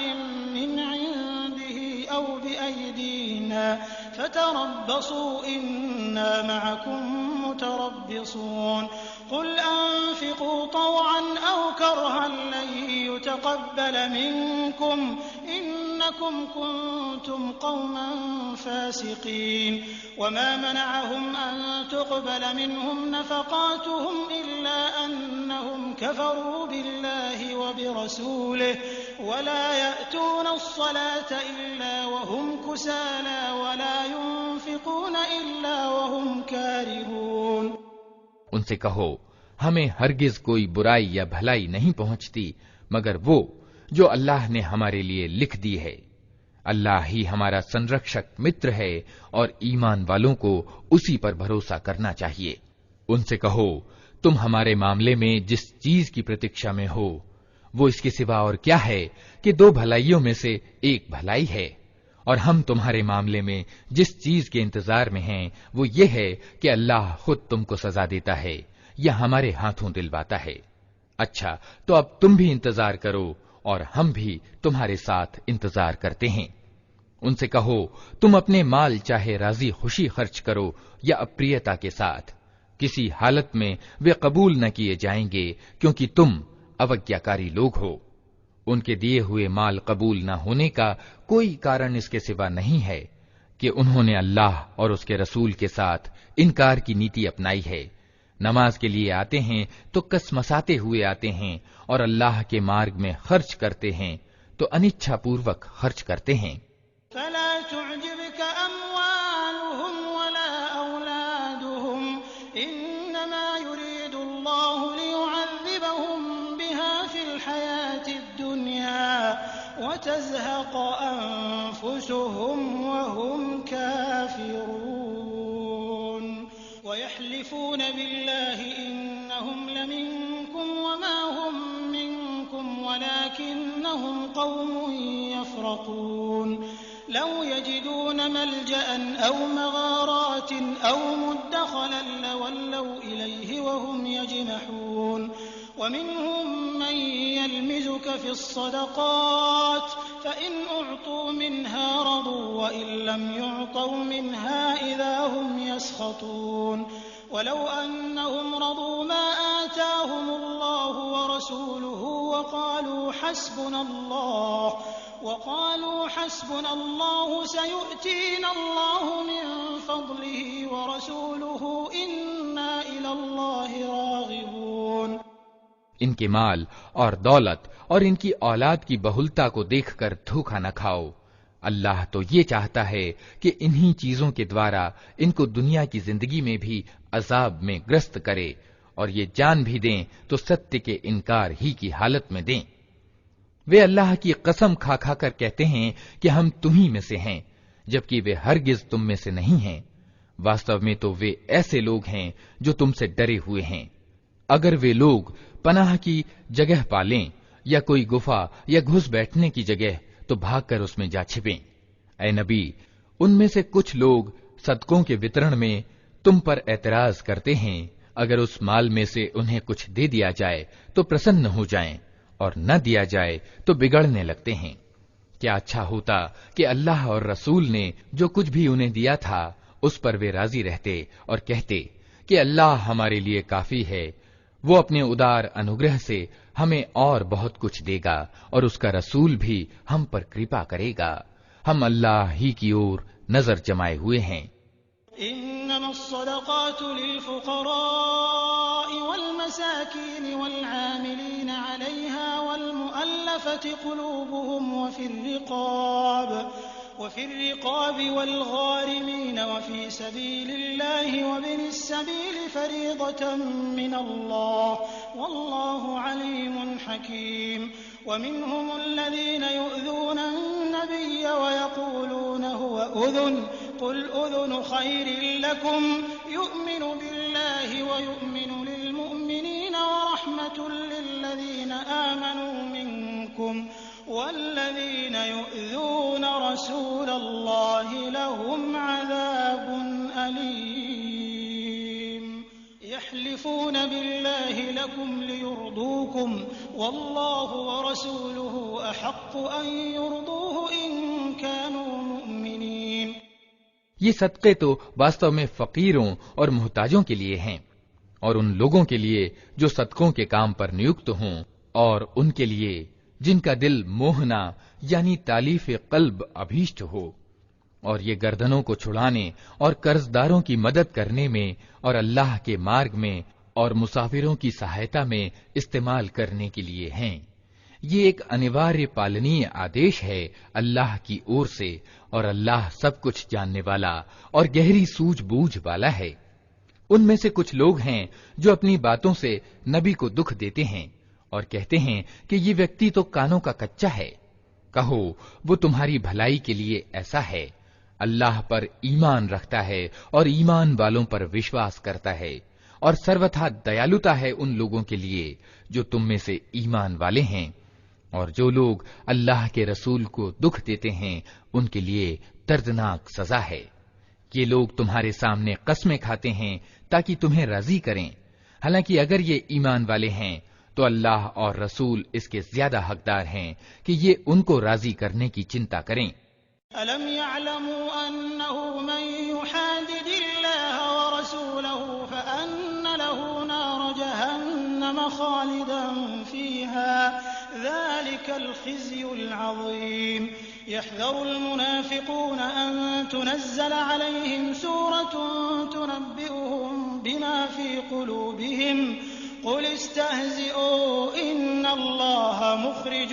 من عنده أو بأيدينا فتربصوا إنا معكم متربصون. قل أنفقوا طوعا أو كرها لن يتقبل منكم إنكم كنتم قوما فاسقين. وما منعهم أن تقبل منهم نفقاتهم إلا أنهم كفروا بالله وبرسوله ولا يأتون الصلاة إلا وهم كسالى ولا ينفقون إلا وهم كارهون. ان سے کہو ہمیں ہرگز کوئی برائی یا بھلائی نہیں پہنچتی مگر وہ جو اللہ نے ہمارے لیے لکھ دی ہے. اللہ ہی ہمارا سنرکشک متر ہے اور ایمان والوں کو اسی پر بھروسہ کرنا چاہیے. ان سے کہو تم ہمارے معاملے میں جس چیز کی پرتیکشا میں ہو وہ اس کے سوا اور کیا ہے کہ 2 بھلائیوں میں سے ایک بھلائی ہے، اور ہم تمہارے معاملے میں جس چیز کے انتظار میں ہیں وہ یہ ہے کہ اللہ خود تم کو سزا دیتا ہے یا ہمارے ہاتھوں دلواتا ہے. اچھا تو اب تم بھی انتظار کرو اور ہم بھی تمہارے ساتھ انتظار کرتے ہیں. ان سے کہو تم اپنے مال چاہے راضی خوشی خرچ کرو یا اپریتا کے ساتھ، کسی حالت میں وہ قبول نہ کیے جائیں گے کیونکہ تم اوگیاکاری لوگ ہو. ان کے دیے ہوئے مال قبول نہ ہونے کا کوئی کارن اس کے سوا نہیں ہے کہ انہوں نے اللہ اور اس کے رسول کے ساتھ انکار کی نیتی اپنائی ہے. نماز کے لیے آتے ہیں تو کسمساتے ہوئے آتے ہیں اور اللہ کے مارگ میں خرچ کرتے ہیں تو انچھا پوروک خرچ کرتے ہیں. فلا تعجبك أموالهم ولا أولادهم إنما يريد الله ليعذبهم بها في الحياة الدنيا وتزهق أنفسهم وهم كافرون ويحلفون بالله إنهم لمنكم وما هم منكم ولكنهم قوم يفرقون لو يجدون ملجأ أو مغارات أو مدخلا لولوا إليه وهم يجمحون ومنهم من يلمزك في الصدقات فإن أعطوا منها رضوا وإن لم يعطوا منها إذا هم يسخطون ولو أنهم رضوا ما آتاهم الله ورسوله وقالوا حسبنا الله سيؤتينا الله من فضله ورسوله إنا إلى الله راغبون. ان کے مال اور دولت اور ان کی اولاد کی بہلتا کو دیکھ کر دھوکہ نہ کھاؤ. اللہ تو یہ چاہتا ہے کہ انہی چیزوں کے دوارا ان کو دنیا کی زندگی میں بھی عذاب میں گرست کرے اور یہ جان بھی دیں تو ستیہ کے انکار ہی کی حالت میں دیں. وہ اللہ کی قسم کھا کھا کر کہتے ہیں کہ ہم تمہیں میں سے ہیں جبکہ وہ ہرگز تم میں سے نہیں ہیں. واستو میں تو وہ ایسے لوگ ہیں جو تم سے ڈرے ہوئے ہیں. اگر وہ لوگ پناہ کی جگہ پالیں یا کوئی گفا یا گھس بیٹھنے کی جگہ تو بھاگ کر اس میں جا چھپیں. اے نبی، ان میں سے کچھ لوگ صدقوں کے وترن میں تم پر اعتراض کرتے ہیں. اگر اس مال میں سے انہیں کچھ دے دیا جائے تو پرسن ہو جائیں اور نہ دیا جائے تو بگڑنے لگتے ہیں. کیا اچھا ہوتا کہ اللہ اور رسول نے جو کچھ بھی انہیں دیا تھا اس پر وہ راضی رہتے اور کہتے کہ اللہ ہمارے لیے کافی ہے، وہ اپنے ادار انوگرہ سے ہمیں اور بہت کچھ دے گا اور اس کا رسول بھی ہم پر کرپا کرے گا. ہم اللہ ہی کی اور نظر جمائے ہوئے ہیں. إنما الصدقات للفقراء والمساكين والعاملين عليها والمؤلفة قلوبهم وفي الرقاب والغارمين وفي سبيل الله وابن السبيل فريضة من الله والله عليم حكيم. ومنهم الذين يؤذون النبي ويقولون هو أذن قل أذن خير لكم يؤمن بالله ويؤمن للمؤمنين ورحمة للذين آمنوا منكم والذين يؤذون رسول الله لهم عذاب أليم. يحلفون بالله لكم ليرضوكم والله ورسوله أحق أن يرضوه إن كانوا مؤمنين. یہ صدقے تو واستو میں فقیروں اور محتاجوں کے لیے ہیں اور ان لوگوں کے لیے جو صدقوں کے کام پر نیوکت ہوں اور ان کے لیے جن کا دل موہنا یعنی تالیف قلب ابھیشٹ ہو، اور یہ گردنوں کو چھڑانے اور قرضداروں کی مدد کرنے میں اور اللہ کے مارگ میں اور مسافروں کی سہایتا میں استعمال کرنے کے لیے ہیں. یہ ایک انوارہ پالنی آدیش ہے اللہ کی اور سے، اور اللہ سب کچھ جاننے والا اور گہری سوجھ بوجھ والا ہے. ان میں سے کچھ لوگ ہیں جو اپنی باتوں سے نبی کو دکھ دیتے ہیں اور کہتے ہیں کہ یہ ویکتی تو کانوں کا کچا ہے. کہو وہ تمہاری بھلائی کے لیے ایسا ہے. اللہ پر ایمان رکھتا ہے اور ایمان والوں پر وشواس کرتا ہے، اور سروتھا دیالوتا ہے ان لوگوں کے لیے جو تم میں سے ایمان والے ہیں. اور جو لوگ اللہ کے رسول کو دکھ دیتے ہیں ان کے لیے دردناک سزا ہے. یہ لوگ تمہارے سامنے قسمیں کھاتے ہیں تاکہ تمہیں راضی کریں، حالانکہ اگر یہ ایمان والے ہیں تو اللہ اور رسول اس کے زیادہ حقدار ہیں کہ یہ ان کو راضی کرنے کی چنتا کریں. أَلَمْ يَعْلَمُوا أَنَّهُ مَن يُحَادِدِ اللَّهَ وَرَسُولَهُ فَأَنَّ لَهُ نَارَ جَهَنَّمَ خَالِدًا فِيهَا ذَلِكَ الْخِزْيُ الْعَظِيمُ. يَحْذَرُ الْمُنَافِقُونَ أَن تُنَزَّلَ عَلَيْهِمْ سُورَةٌ تُنَبِّئُهُم بِمَا فِي قُلُوبِهِمْ قُلِ اسْتَهْزِئُوا إِنَّ اللَّهَ مُخْرِجٌ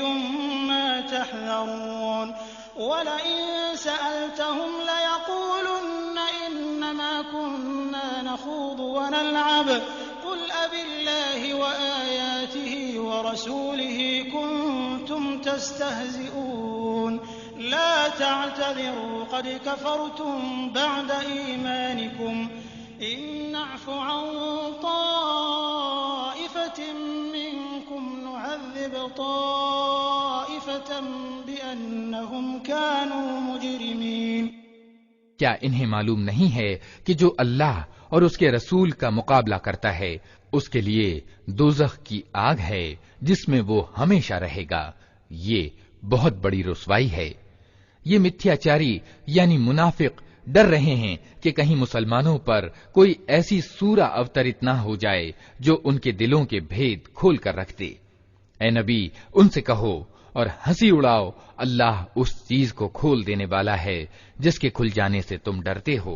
مَّا تَحْذَرُونَ. وَلَئِن سَأَلْتَهُمْ لَيَقُولُنَّ إِنَّمَا كُنَّا نَخُوضُ وَنَلْعَبُ قُلْ أَبِاللَّهِ وَآيَاتِهِ ورسوله كنتم تستهزئون لا تعتذروا قد كفرتم بعد إيمانكم إن نعف عن طائفة منكم نعذب طائفة بأنهم كانوا مجرمين. کیا انہیں معلوم نہیں ہے کہ جو اللہ اور اس کے رسول کا مقابلہ کرتا ہے اس کے لیے دوزخ کی آگ ہے جس میں وہ ہمیشہ رہے گا؟ یہ بہت بڑی رسوائی ہے. یہ متھیاچاری یعنی منافق ڈر رہے ہیں کہ کہیں مسلمانوں پر کوئی ایسی سورہ اوترت نہ ہو جائے جو ان کے دلوں کے بھید کھول کر رکھ دے. اے نبی ان سے کہو اور ہنسی اڑاؤ، اللہ اس چیز کو کھول دینے والا ہے جس کے کھل جانے سے تم ڈرتے ہو.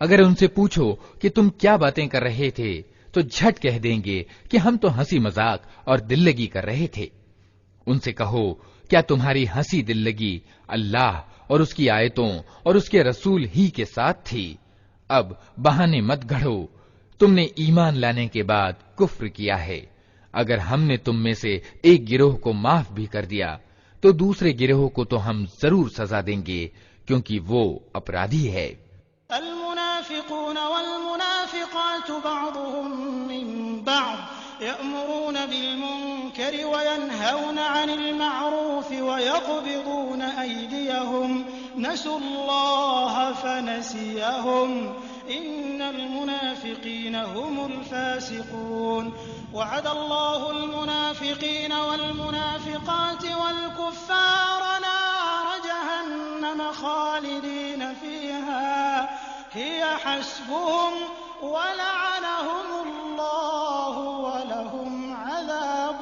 اگر ان سے پوچھو کہ تم کیا باتیں کر رہے تھے تو جھٹ کہہ دیں گے کہ ہم تو ہنسی مذاق اور دل لگی کر رہے تھے. ان سے کہو کیا تمہاری ہنسی دل لگی اللہ اور اس کی آیتوں اور اس کے رسول ہی کے ساتھ تھی؟ اب بہانے مت گھڑو، تم نے ایمان لانے کے بعد کفر کیا ہے. اگر ہم نے تم میں سے ایک گروہ کو معاف بھی کر دیا تو دوسرے گروہ کو تو ہم ضرور سزا دیں گے کیونکہ وہ اپرادھی ہے. المنافقون والمنافقات بعضهم من بعض يأمرون بالمنكر وينهون عن المعروف ويقبضون أيديهم نسوا الله فنسيهم إن المنافقين هم الفاسقون وعد الله المنافقين والمنافقات والكفار نار جهنم خالدين فيها هي حسبهم ولعنهم الله ولهم عذاب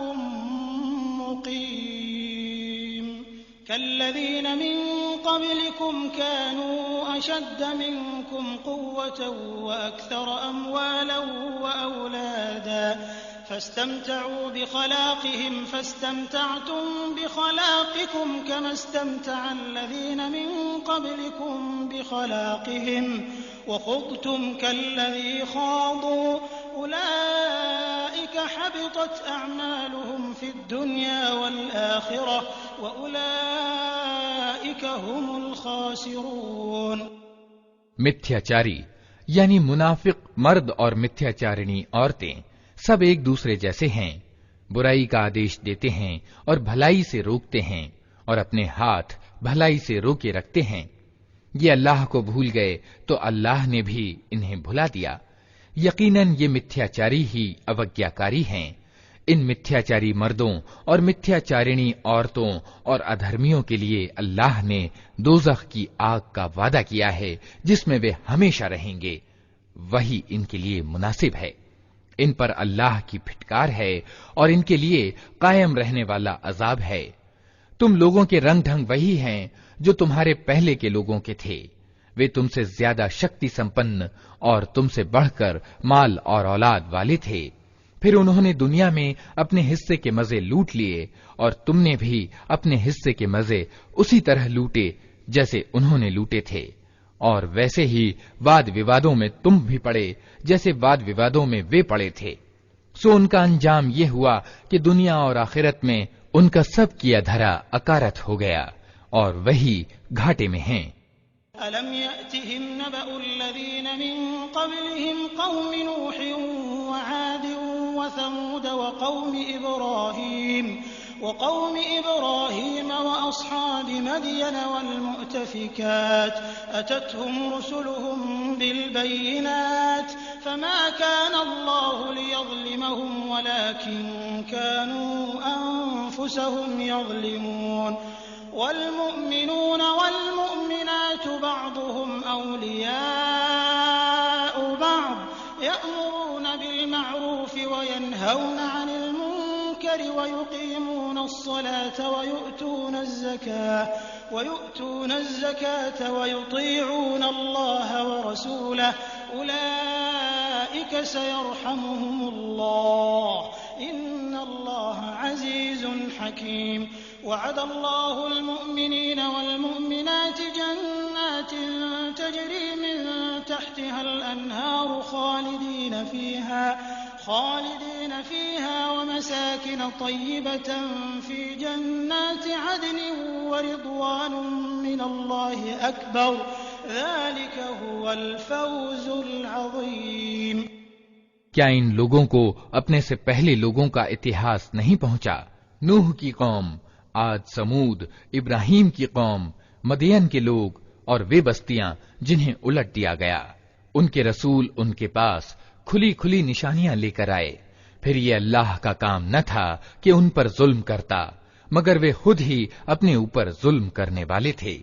مقيم كالذين من قبلكم كانوا أشد منكم قوة وأكثر أموالا وأولادا فاستمتعوا بخلاقهم فاستمتعتم بخلاقكم كما استمتع الذين من قبلكم بخلاقهم وخضتم كالذي خاضوا أولئك حبطت أعمالهم في الدنيا والآخرة وأولئك هم الخاسرون. متھیاچاری یعنی منافق مرد اور متھیاچارنی عورتیں سب ایک دوسرے جیسے ہیں، برائی کا آدیش دیتے ہیں اور بھلائی سے روکتے ہیں اور اپنے ہاتھ بھلائی سے روکے رکھتے ہیں. یہ اللہ کو بھول گئے تو اللہ نے بھی انہیں بھلا دیا. یقیناً یہ متھیاچاری ہی اوگیاکاری ہیں. ان متھیاچاری مردوں اور متھیاچارنی عورتوں اور ادھرمیوں کے لیے اللہ نے دوزخ کی آگ کا وعدہ کیا ہے جس میں وہ ہمیشہ رہیں گے. وہی ان کے لیے مناسب ہے. ان پر اللہ کی پھٹکار ہے اور ان کے لیے قائم رہنے والا عذاب ہے. تم لوگوں کے رنگ ڈھنگ وہی ہیں جو تمہارے پہلے کے لوگوں کے تھے. وہ تم سے زیادہ شکتی سمپن اور تم سے بڑھ کر مال اور اولاد والے تھے. پھر انہوں نے دنیا میں اپنے حصے کے مزے لوٹ لیے اور تم نے بھی اپنے حصے کے مزے اسی طرح لوٹے جیسے انہوں نے لوٹے تھے. اور ویسے ہی واد ووادوں میں تم بھی پڑے جیسے واد ووادوں میں وہ پڑے تھے. سو ان کا انجام یہ ہوا کہ دنیا اور آخرت میں ان کا سب کیا دھرا اکارت ہو گیا اور وہی گھاٹے میں ہیں. أَلَمْ يَأْتِهِمْ نَبَأُ الَّذِينَ مِن قَبْلِهِمْ قَوْمِ نُوحٍ وَعَادٍ وَثَمُودَ وقوم إبراهيم وأصحاب مدين والمؤتفكات أتتهم رسلهم بالبينات فما كان الله ليظلمهم ولكن كانوا أنفسهم يظلمون والمؤمنون والمؤمنات بعضهم أولياء بعض يأمرون بالمعروف وينهون عن المنكر ويقيمون الصلاة ويؤتون الزكاة ويطيعون الله ورسوله أولئك سيرحمهم الله إن الله عزيز حكيم وعد الله المؤمنين والمؤمنات جنات تجري من تحتها الأنهار خالدين فيها ومساكن طيبة في جنات عدن ورضوان من الله أكبر ذلك هو الفوز العظيم۔ کیا ان لوگوں کو اپنے سے پہلے لوگوں کا اتہاس نہیں پہنچا؟ نوح کی قوم، عاد، سمود، ابراہیم کی قوم، مدین کے لوگ اور وہ بستیاں جنہیں الٹ دیا گیا۔ ان کے رسول ان کے پاس کھلی کھلی نشانیاں لے کر آئے، پھر یہ اللہ کا کام نہ تھا کہ ان پر ظلم کرتا، مگر وہ خود ہی اپنے اوپر ظلم کرنے والے تھے۔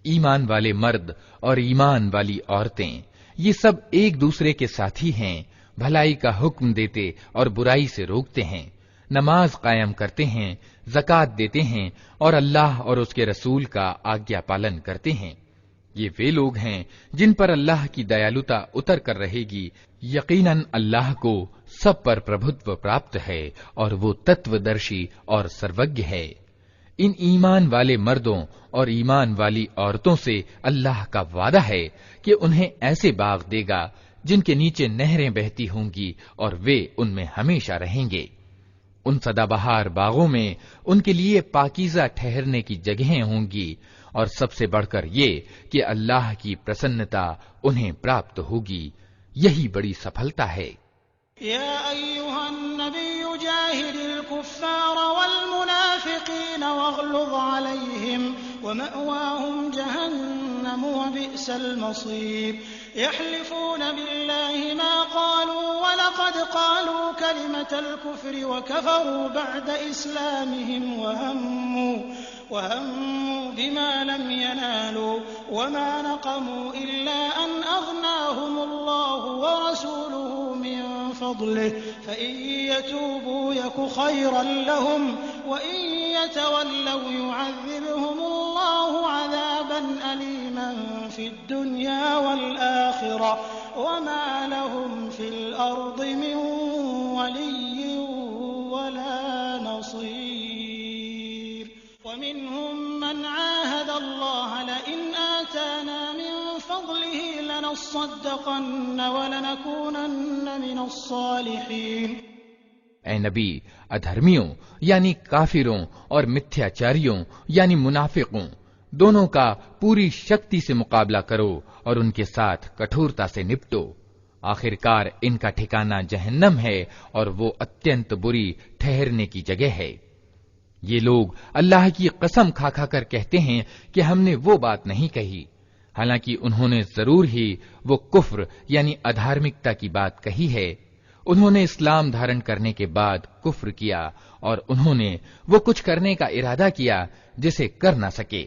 ایمان والے مرد اور ایمان والی عورتیں یہ سب ایک دوسرے کے ساتھی ہیں، بھلائی کا حکم دیتے اور برائی سے روکتے ہیں، نماز قائم کرتے ہیں، زکوٰۃ دیتے ہیں اور اللہ اور اس کے رسول کا آگیا پالن کرتے ہیں۔ یہ وہ لوگ ہیں جن پر اللہ کی دیالوتا اتر کر رہے گی۔ یقیناً اللہ کو سب پر پربھتو پراپت ہے اور وہ تتو درشی اور سروگی ہے۔ ان ایمان والے مردوں اور ایمان والی عورتوں سے اللہ کا وعدہ ہے کہ انہیں ایسے باغ دے گا جن کے نیچے نہریں بہتی ہوں گی اور وہ ان میں ہمیشہ رہیں گے۔ ان سدا بہار باغوں میں ان کے لیے پاکیزہ ٹھہرنے کی جگہیں ہوں گی، اور سب سے بڑھ کر یہ کہ اللہ کی پرسنتا انہیں پراپت ہوگی، یہی بڑی سفلتا ہے۔ یا ایھا النبی جاہد الکفار والمنافقین واغلظ علیہم ومأواہم جہنم وبئس المصیر۔ يحلفون بالله ما قالوا ولقد قالوا كلمة الكفر وكفروا بعد إسلامهم وهموا بما لم ينالوا وما نقموا إلا أن أغناهم الله ورسوله من فضله فإن يتوبوا يك خيرا لهم وإن يتولوا يعذبهم الله عذابا أليما في الدنيا والآخرة وما لهم في الأرض من ولي ولا نصير۔ ومنهم من عاهد الله لئن آتانا من فضله لنصدقن ولنكونن من الصالحين۔ اے نبی، ادھرمیوں یعنی کافروں اور متھیاچاریوں یعنی منافقوں دونوں کا پوری شکتی سے مقابلہ کرو اور ان کے ساتھ کٹھورتا سے نپٹو۔ آخرکار ان کا ٹھکانہ جہنم ہے اور وہ اتنت بری ٹھہرنے کی جگہ ہے۔ یہ لوگ اللہ کی قسم کھا کھا کر کہتے ہیں کہ ہم نے وہ بات نہیں کہی، حالانکہ انہوں نے ضرور ہی وہ کفر یعنی ادھارمکتا کی بات کہی ہے۔ انہوں نے اسلام دھارن کرنے کے بعد کفر کیا اور انہوں نے وہ کچھ کرنے کا ارادہ کیا جسے کر نہ سکے۔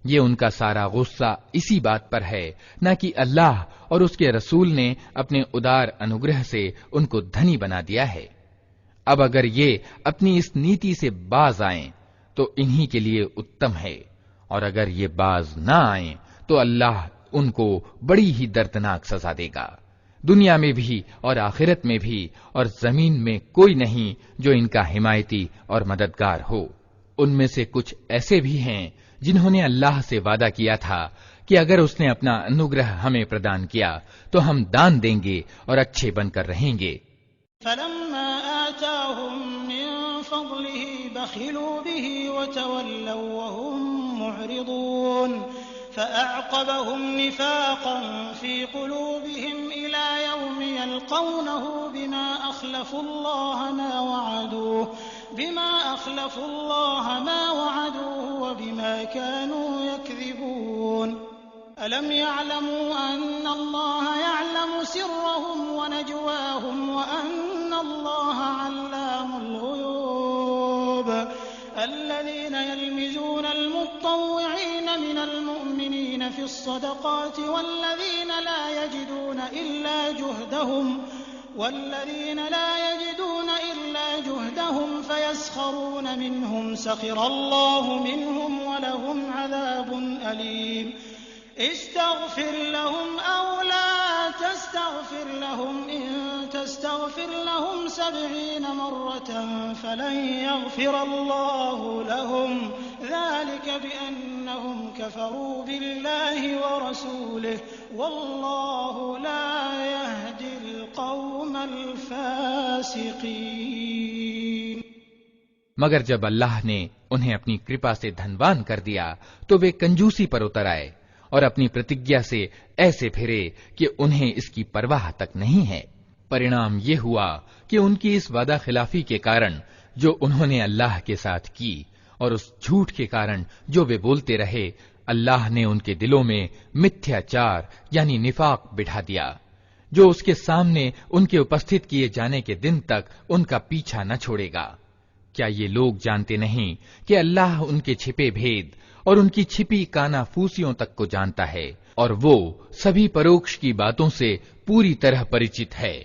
یہ ان کا سارا غصہ اسی بات پر ہے، نہ کہ اللہ اور اس کے رسول نے اپنے ادار انوگرہ سے ان کو دھنی بنا دیا ہے۔ اب اگر یہ اپنی اس نیتی سے باز آئیں تو انہی کے لیے اتم ہے، اور اگر یہ باز نہ آئیں تو اللہ ان کو بڑی ہی دردناک سزا دے گا، دنیا میں بھی اور آخرت میں بھی، اور زمین میں کوئی نہیں جو ان کا حمایتی اور مددگار ہو۔ ان میں سے کچھ ایسے بھی ہیں جنہوں نے اللہ سے وعدہ کیا تھا کہ اگر اس نے اپنا انوگرہ ہمیں پردان کیا تو ہم دان دیں گے اور اچھے بن کر رہیں گے۔ فلما آتاهم من فضله بخلوا به وتولوا وهم معرضون فأعقبهم نفاقا في قلوبهم إلى يوم يلقونه بما أخلفوا الله ما وعدوه وبما كانوا يكذبون۔ ألم يعلموا أن الله يعلم سرهم ونجواهم وأن الله علام الغيوب؟ الذين يلمزون المطوعين من المؤمنين في الصدقات والذين لا يجدون إلا جهدهم فيسخرون منهم سخر الله منهم ولهم عذاب أليم۔ استغفر لهم أو لا تستغفر لهم إن تستغفر لهم 70 مرة فلن يغفر الله لهم ذلك بأنهم كفروا بالله ورسوله والله لا يهدي القوم الفاسقين۔ مگر جب اللہ نے انہیں اپنی کرپا سے دھنوان کر دیا تو وہ کنجوسی پر اتر آئے اور اپنی پرتجھا سے ایسے پھرے کہ انہیں اس کی پرواہ تک نہیں ہے۔ پرینام یہ ہوا کہ ان کی اس وعدہ خلافی کے کارن جو انہوں نے اللہ کے ساتھ کی اور اس جھوٹ کے کارن جو وہ بولتے رہے، اللہ نے ان کے دلوں میں متھیاچار یعنی نفاق بٹھا دیا، جو اس کے سامنے ان کے اپستھت کیے جانے کے دن تک ان کا پیچھا نہ چھوڑے گا۔ کیا یہ لوگ جانتے نہیں کہ اللہ ان کے چھپے بھید اور ان کی چھپی کانا پھوسیوں تک کو جانتا ہے، اور وہ سبھی پروکش کی باتوں سے پوری طرح پریچت ہے۔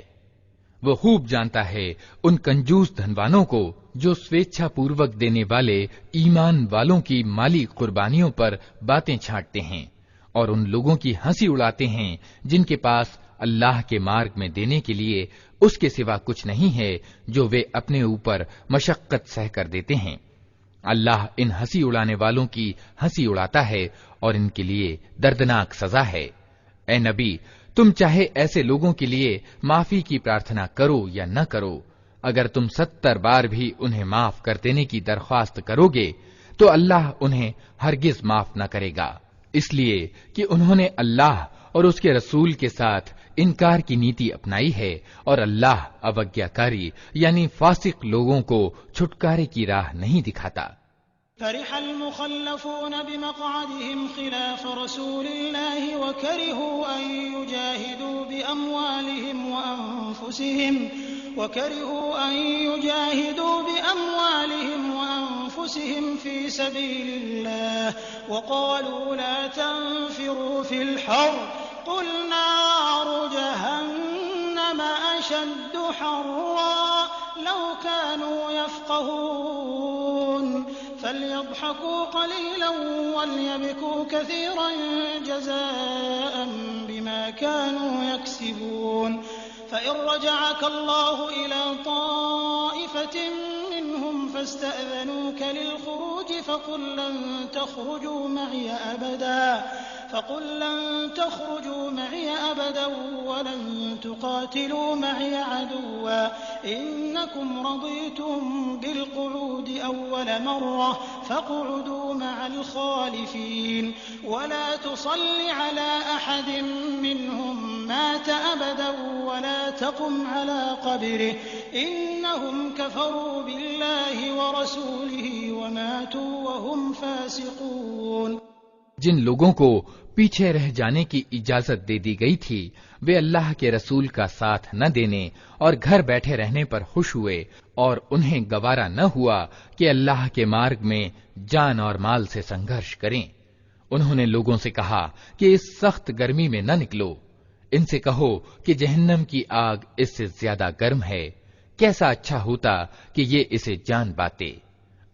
وہ خوب جانتا ہے ان کنجوس دھنوانوں کو جو سویچھا پوروک دینے والے ایمان والوں کی مالی قربانیوں پر باتیں چھانٹتے ہیں، اور ان لوگوں کی ہنسی اڑاتے ہیں جن کے پاس اللہ کے مارگ میں دینے کے لیے اس کے سوا کچھ نہیں ہے جو وہ اپنے اوپر مشقت سہ کر دیتے ہیں۔ اللہ ان ہنسی اڑانے والوں کی ہنسی اڑاتا ہے اور ان کے لیے دردناک سزا ہے۔ اے نبی، تم چاہے ایسے لوگوں کے لیے معافی کی پرارتھنا کرو یا نہ کرو، اگر تم 70 بار بھی انہیں معاف کر دینے کی درخواست کرو گے تو اللہ انہیں ہرگز معاف نہ کرے گا، اس لیے کہ انہوں نے اللہ اور اس کے رسول کے ساتھ انکار کی نیتی اپنائی ہے، اور اللہ اوگیاکاری یعنی فاسق لوگوں کو چھٹکارے کی راہ نہیں دکھاتا۔ فرح المخلفون بمقعدهم خلاف رسول الله وكرهوا أن يجاهدوا بأموالهم وأنفسهم في سبيل الله وقالوا لا تنفروا في الحر قل نار جهنم أشد حرا لو كانوا يفقهون فليضحكوا قليلا وليبكوا كثيرا جزاء بما كانوا يكسبون فإن رجعك الله إلى طائفة منهم فاستأذنوك للخروج فقل لن تخرجوا معي أبدا ولن تقاتلوا معي عدوا إنكم رضيتم بالقعود أول مرة فاقعدوا مع الخالفين ولا تصل على أحد منهم مات أبدا ولا تقم على قبره إنهم كفروا بالله ورسوله وماتوا وهم فاسقون۔ جن لوگوں کو پیچھے رہ جانے کی اجازت دے دی گئی تھی وہ اللہ کے رسول کا ساتھ نہ دینے اور گھر بیٹھے رہنے پر خوش ہوئے، اور انہیں گوارا نہ ہوا کہ اللہ کے مارگ میں جان اور مال سے سنگھرش کریں۔ انہوں نے لوگوں سے کہا کہ اس سخت گرمی میں نہ نکلو، ان سے کہو کہ جہنم کی آگ اس سے زیادہ گرم ہے، کیسا اچھا ہوتا کہ یہ اسے جان پاتے۔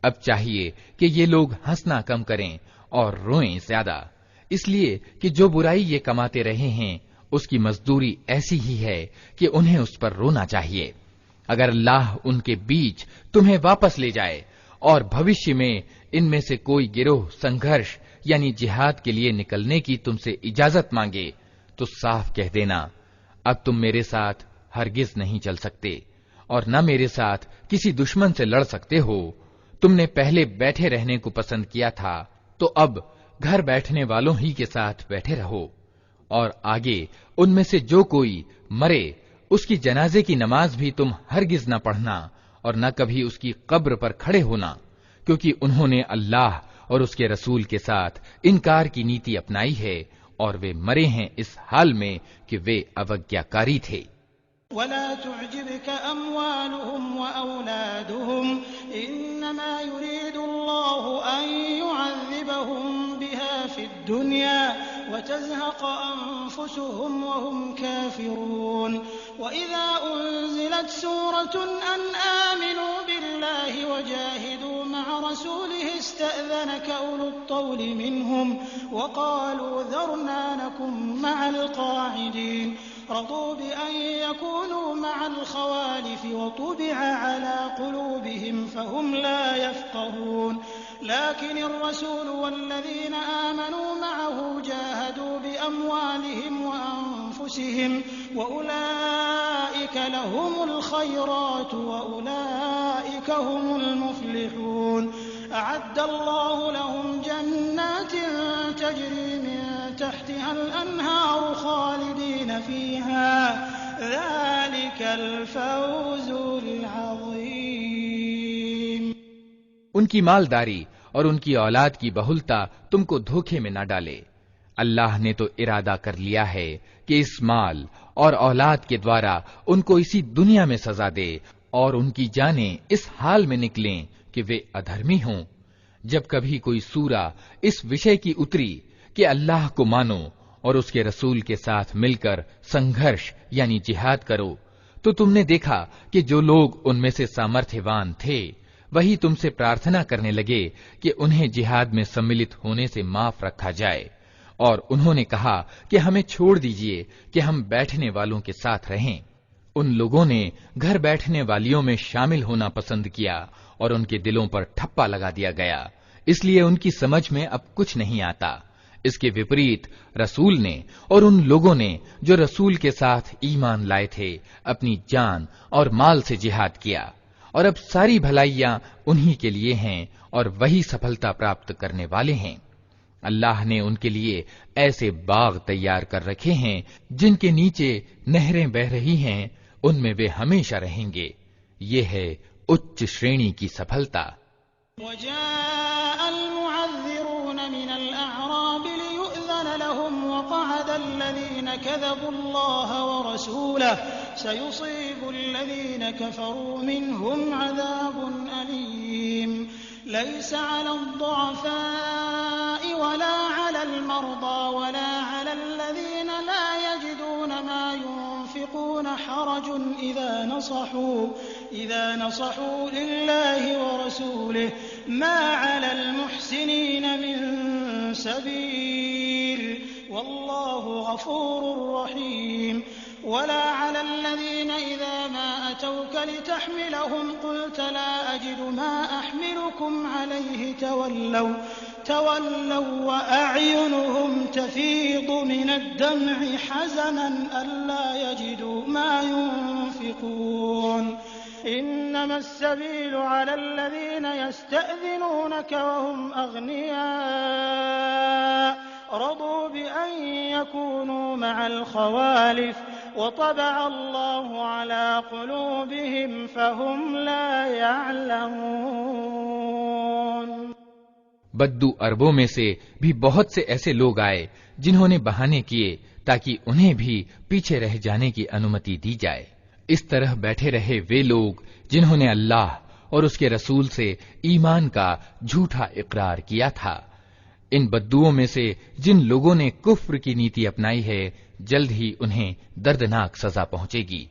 اب چاہیے کہ یہ لوگ ہنسنا کم کریں اور روئیں زیادہ، اس لیے کہ جو برائی یہ کماتے رہے ہیں اس کی مزدوری ایسی ہی ہے کہ انہیں اس پر رونا چاہیے۔ اگر اللہ ان کے بیچ تمہیں واپس لے جائے اور بھوشیہ میں ان میں سے کوئی گروہ سنگھرش یعنی جہاد کے لیے نکلنے کی تم سے اجازت مانگے تو صاف کہہ دینا اب تم میرے ساتھ ہرگز نہیں چل سکتے اور نہ میرے ساتھ کسی دشمن سے لڑ سکتے ہو۔ تم نے پہلے بیٹھے رہنے کو پسند کیا تھا تو اب گھر بیٹھنے والوں ہی کے ساتھ بیٹھے رہو، اور آگے ان میں سے جو کوئی مرے اس کی جنازے کی نماز بھی تم ہرگز نہ پڑھنا اور نہ کبھی اس کی قبر پر کھڑے ہونا، کیونکہ انہوں نے اللہ اور اس کے رسول کے ساتھ انکار کی نیتی اپنائی ہے اور وہ مرے ہیں اس حال میں کہ وہ اوگیاکاری تھے۔ ولا تعجبك أموالهم وأولادهم إنما يريد الله أن يعذبهم بها في الدنيا وتزهق أنفسهم وهم كافرون وإذا أنزلت سورة أن آمنوا بالله وجاهدوا مع رسوله استأذنك أولو الطول منهم وقالوا ذرنا نكن مع القاعدين رضوا بأن يكونوا مع الخوالف وطبع على قلوبهم فهم لا يفقهون لكن الرسول والذين آمنوا معه جاهدوا بأموالهم وأنفسهم وأولئك لهم الخيرات وأولئك هم المفلحون أعد الله لهم جنات تجري من تحتها الأنهار خالدين فيها ذلك الفوز العظيم. ان کی مالداری اور ان کی اولاد کی بہلتا تم کو دھوکے میں نہ ڈالے. اللہ نے تو ارادہ کر لیا ہے کہ اس مال اور اولاد کے دوارا ان کو اسی دنیا میں سزا دے اور ان کی جانیں اس حال میں نکلیں کہ وہ ادھرمی ہوں. جب کبھی کوئی سورہ اس وشے کی اتری کہ اللہ کو مانو اور اس کے رسول کے ساتھ مل کر سنگھرش یعنی جہاد کرو، تو تم نے دیکھا کہ جو لوگ ان میں سے سامرتھیوان تھے وہی تم سے پرارتھنا کرنے لگے کہ انہیں جہاد میں سملت ہونے سے معاف رکھا جائے، اور انہوں نے کہا کہ ہمیں چھوڑ دیجئے کہ ہم بیٹھنے والوں کے ساتھ رہیں. ان لوگوں نے گھر بیٹھنے والیوں میں شامل ہونا پسند کیا اور ان کے دلوں پر ٹھپا لگا دیا گیا، اس لیے ان کی سمجھ میں اب کچھ نہیں آتا. اس کے وپریت رسول نے اور ان لوگوں نے جو رسول کے ساتھ ایمان لائے تھے اپنی جان اور مال سے جہاد کیا، اور اب ساری بھلائیاں انہی کے لیے ہیں اور وہی سفلتا پراپت کرنے والے ہیں. اللہ نے ان کے لیے ایسے باغ تیار کر رکھے ہیں جن کے نیچے نہریں بہ رہی ہیں، ان میں وہ ہمیشہ رہیں گے. یہ ہے اچ شرینی کی سفلتا. وجاء المعذرون من الأعراب ليؤذن لهم وقعد الذين كذبوا الله ورسوله سيصيب الذين كفروا منهم عذاب أليم. ليس على الضعفاء ولا على المرضى ولا على الذين لا يجدون ما ينفقون حرج إذا نصحوا لله ورسوله ما على المحسنين من سبيل والله غفور رحيم. ولا على الذين إذا ما أتوك لتحملهم قلت لا أجد ما أحملكم عليه تولوا وأعينهم تفيض من الدمع حزنا ألا يجدوا ما ينفقون. إنما السبيل على الذين يستأذنونك وهم أغنياء رضوا بأن يكونوا مع الخوالف وطبع الله على قلوبهم فهم لا يعلمون. بدو عربوں میں سے بھی بہت سے ایسے لوگ آئے جنہوں نے بہانے کیے تاکہ انہیں بھی پیچھے رہ جانے کی انومتی دی جائے. اس طرح بیٹھے رہے وہ لوگ جنہوں نے اللہ اور اس کے رسول سے ایمان کا جھوٹا اقرار کیا تھا. ان بدوؤں میں سے جن لوگوں نے کفر کی نیتی اپنائی ہے جلد ہی انہیں دردناک سزا پہنچے گی.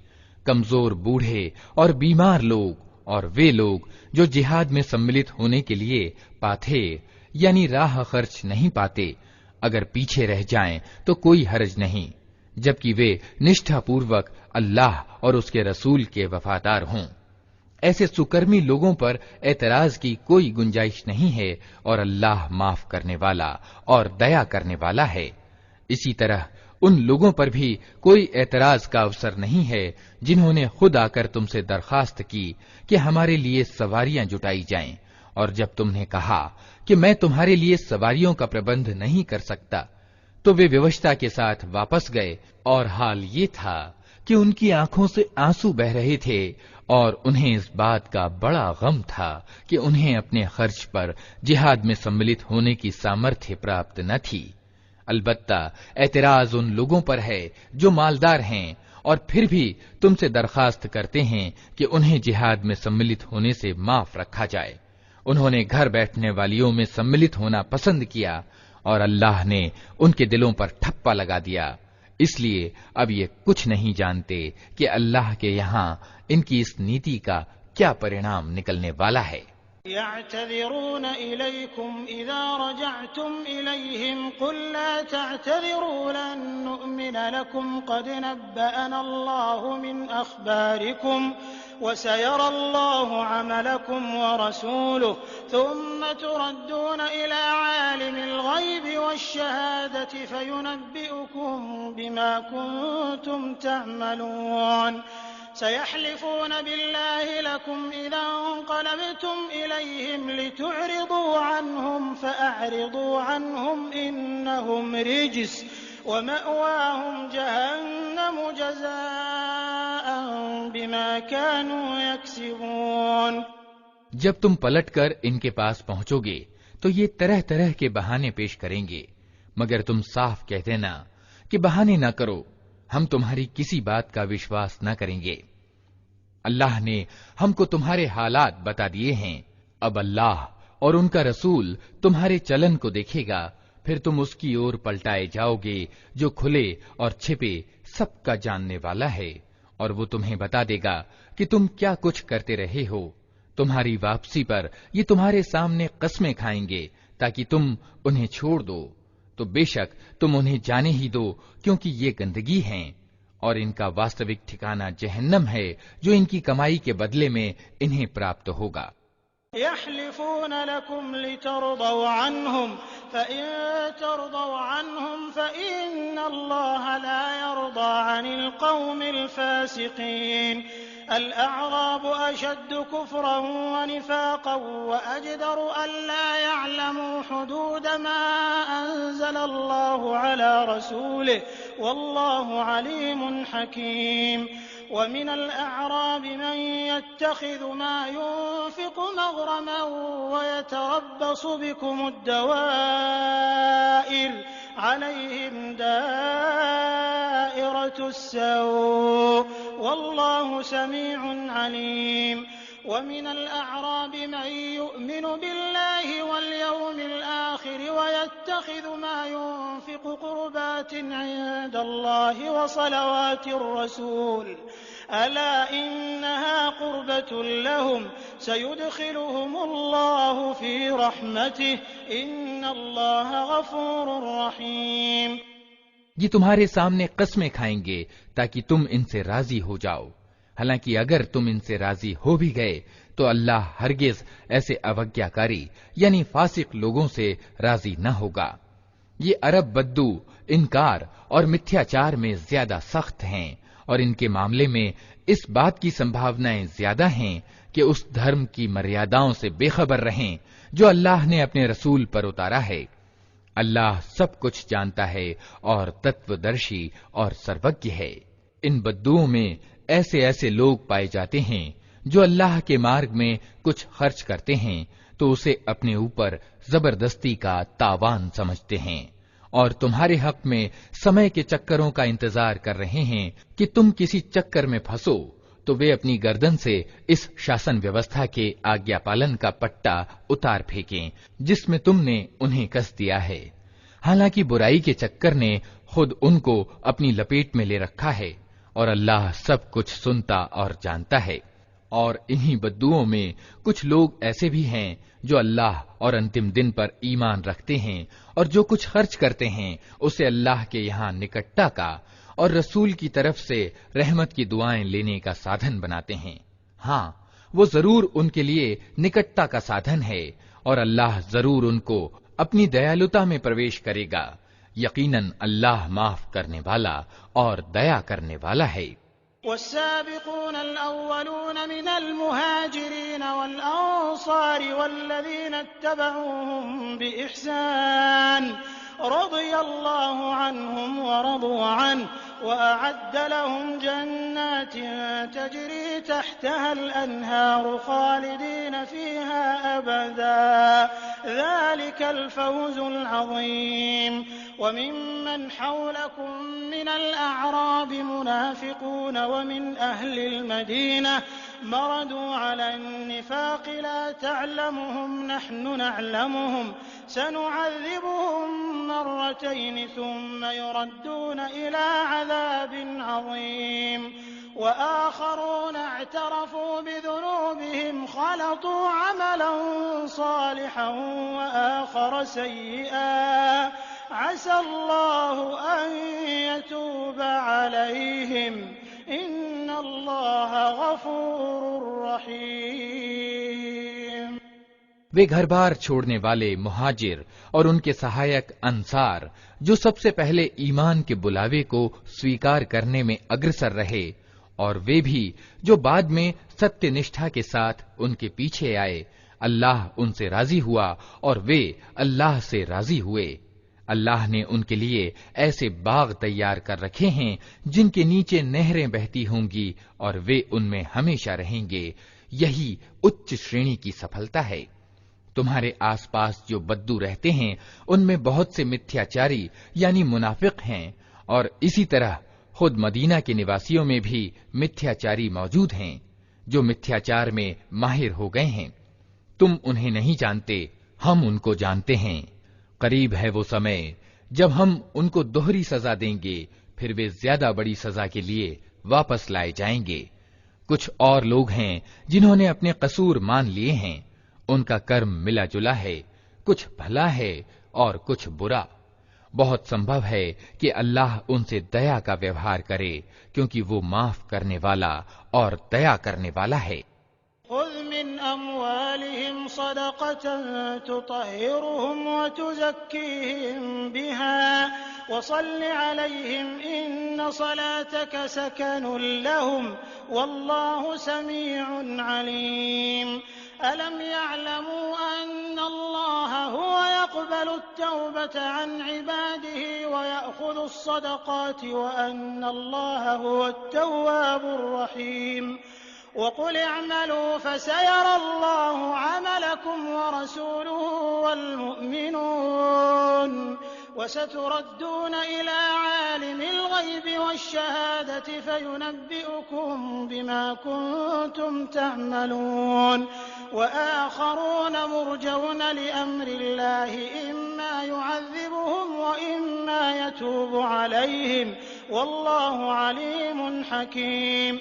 کمزور بوڑھے اور بیمار لوگ اور وہ لوگ جو جہاد میں سملت ہونے کے لیے پاتھے یعنی راہ خرچ نہیں پاتے، اگر پیچھے رہ جائیں تو کوئی حرج نہیں، جبکہ وہ نشٹھا پوروک اللہ اور اس کے رسول کے وفادار ہوں. ایسے سکرمی لوگوں پر اعتراض کی کوئی گنجائش نہیں ہے اور اللہ معاف کرنے والا اور دیا کرنے والا ہے. اسی طرح ان لوگوں پر بھی کوئی اعتراض کا اوسر نہیں ہے جنہوں نے خود آ کر تم سے درخواست کی کہ ہمارے لیے سواریاں جٹائی جائیں، اور جب تم نے کہا کہ میں تمہارے لیے سواریوں کا پربندھ نہیں کر سکتا تو وہ ووشتا کے ساتھ واپس گئے، اور حال یہ تھا کہ ان کی آنکھوں سے آنسو بہ رہے تھے اور انہیں اس بات کا بڑا غم تھا کہ انہیں اپنے خرچ پر جہاد میں سملت ہونے کی سامرتھیہ پراپت نہ تھی. البتہ اعتراض ان لوگوں پر ہے جو مالدار ہیں اور پھر بھی تم سے درخواست کرتے ہیں کہ انہیں جہاد میں سملت ہونے سے معاف رکھا جائے. انہوں نے گھر بیٹھنے والیوں میں سملت ہونا پسند کیا اور اللہ نے ان کے دلوں پر ٹھپا لگا دیا، اس لیے اب یہ کچھ نہیں جانتے کہ اللہ کے یہاں ان کی اس نیتی کا کیا پرینام نکلنے والا ہے. يعتذرون إليكم إذا رجعتم إليهم قل لا تعتذروا لن نؤمن لكم قد نبأنا الله من أخباركم وسيرى الله عملكم ورسوله ثم تردون إلى عالم الغيب والشهادة فينبئكم بما كنتم تعملون سيحلفون بالله لكم إذا انقلبتم إليهم لتعرضوا عنهم فأعرضوا عنهم إنهم رجس ومأواهم جهنم جزاء بما كانوا يكسبون۔ جب تم پلٹ کر ان کے پاس پہنچو گے تو یہ طرح طرح کے بہانے پیش کریں گے، مگر تم صاف کہہ دینا کہ بہانے نہ کرو، ہم تمہاری کسی بات کا وشواس نہ کریں گے۔ اللہ نے ہم کو تمہارے حالات بتا دیے ہیں، اب اللہ اور ان کا رسول تمہارے چلن کو دیکھے گا، پھر تم اس کی اور پلٹائے جاؤ گے جو کھلے اور چھپے سب کا جاننے والا ہے، اور وہ تمہیں بتا دے گا کہ تم کیا کچھ کرتے رہے ہو۔ تمہاری واپسی پر یہ تمہارے سامنے قسمیں کھائیں گے تاکہ تم انہیں چھوڑ دو، تو بے شک تم انہیں جانے ہی دو، کیونکہ یہ گندگی ہیں، اور ان کا واستوک ٹھکانہ جہنم ہے جو ان کی کمائی کے بدلے میں انہیں پراپت ہوگا۔ يحلفون لكم لترضوا عنهم فإن ترضوا عنهم فإن الله لا يرضى عن القوم الفاسقين۔ الأعراب أشد كفرا ونفاقا وأجدر ألا يعلموا حدود ما أنزل الله على رسوله والله عليم حكيم۔ ومن الأعراب من يتخذ ما ينفق مغرما ويتربص بكم الدوائر عليهم دائرة السوء والله سميع عليم۔ ومن الأعراب من يؤمن بالله واليوم الآخر ويتخذ ما ينفق قربات عند الله وصلوات الرسول ألا إنها قربة لهم سيدخلهم الله في رحمته إن الله غفور رحيم۔ یہ تمہارے سامنے قسمیں کھائیں گے تاکہ تم ان سے راضی ہو جاؤ، حالانکہ اگر تم ان سے راضی ہو بھی گئے تو اللہ ہرگز ایسے اوگیاکاری یعنی فاسق لوگوں سے راضی نہ ہوگا۔ یہ عرب بدو انکار اور متھیاچار میں زیادہ سخت ہیں، اور ان کے معاملے میں اس بات کی سمبھاونائیں زیادہ ہیں کہ اس دھرم کی مریاداؤں سے بے خبر رہیں جو اللہ نے اپنے رسول پر اتارا ہے۔ اللہ سب کچھ جانتا ہے اور تتودرشی اور سروজ্ঞ ہے۔ ان بدوؤں میں ایسے ایسے لوگ پائے جاتے ہیں جو اللہ کے مارگ میں کچھ خرچ کرتے ہیں تو اسے اپنے اوپر زبردستی کا تاوان سمجھتے ہیں، اور تمہارے حق میں سمے کے چکروں کا انتظار کر رہے ہیں کہ تم کسی چکر میں پھنسو تو وہ اپنی گردن سے اس شاسن ویوستھا کے آگیا پالن کا پٹا اتار پھینکیں جس میں تم نے انہیں کس دیا ہے، حالانکہ برائی کے چکر نے خود ان کو اپنی لپیٹ میں لے رکھا ہے، اور اللہ سب کچھ سنتا اور جانتا ہے۔ اور انہی بدوؤں میں کچھ لوگ ایسے بھی ہیں جو اللہ اور انتم دن پر ایمان رکھتے ہیں، اور جو کچھ خرچ کرتے ہیں اسے اللہ کے یہاں نکٹتا کا اور رسول کی طرف سے رحمت کی دعائیں لینے کا سادھن بناتے ہیں۔ ہاں، وہ ضرور ان کے لیے نکٹتا کا سادھن ہے، اور اللہ ضرور ان کو اپنی دیالوتا میں پرویش کرے گا۔ یقیناً اللہ معاف کرنے والا اور دیا کرنے والا ہے۔ والسابقون الأولون من المهاجرين والأنصار والذين اتبعوهم بإحسان رضي الله عنهم ورضوا عنه وأعد لهم جنات تجري تحتها الأنهار خالدين فيها أبدا ذلك الفوز العظيم وممن حولكم من الأعراب منافقون ومن أهل المدينة مردوا على النفاق لا تعلمهم نحن نعلمهم سنعذبهم مرتين ثم يردون إلى عذاب عظيم وآخرون اعترفوا بذنوبهم خلطوا عملا صالحا وآخر سيئا عسى الله أن يتوب عليهم إن الله اللہ غفور رحیم۔ وہ گھر بار چھوڑنے والے مہاجر اور ان کے سہایک انصار جو سب سے پہلے ایمان کے بلاوے کو سویکار کرنے میں اگرسر رہے، اور وہ بھی جو بعد میں ستیہ نشٹھا کے ساتھ ان کے پیچھے آئے، اللہ ان سے راضی ہوا اور وہ اللہ سے راضی ہوئے۔ اللہ نے ان کے لیے ایسے باغ تیار کر رکھے ہیں جن کے نیچے نہریں بہتی ہوں گی اور وہ ان میں ہمیشہ رہیں گے۔ یہی اچ شرینی کی سفلتا ہے۔ تمہارے آس پاس جو بدو رہتے ہیں ان میں بہت سے متھیاچاری یعنی منافق ہیں، اور اسی طرح خود مدینہ کے نواسیوں میں بھی متھیاچاری موجود ہیں جو متھیاچار میں ماہر ہو گئے ہیں۔ تم انہیں نہیں جانتے، ہم ان کو جانتے ہیں۔ قریب ہے وہ سمے جب ہم ان کو دوہری سزا دیں گے، پھر وہ زیادہ بڑی سزا کے لیے واپس لائے جائیں گے۔ کچھ اور لوگ ہیں جنہوں نے اپنے قصور مان لیے ہیں، ان کا کرم ملا جلا ہے، کچھ بھلا ہے اور کچھ برا۔ بہت سمبھو ہے کہ اللہ ان سے دیا کا ویوہار کرے، کیونکہ وہ معاف کرنے والا اور دیا کرنے والا ہے۔ خذ من أموالهم صدقة تطهرهم وتزكيهم بها وصل عليهم إن صلاتك سكن لهم والله سميع عليم ألم يعلموا أن الله هو يقبل التوبة عن عباده ويأخذ الصدقات وأن الله هو التواب الرحيم وقل اعملوا فسيرى الله عملكم ورسوله والمؤمنون وستردون إلى عالم الغيب والشهادة فينبئكم بما كنتم تعملون وآخرون مرجون لأمر الله إما يعذبهم وإما يتوب عليهم والله عليم حكيم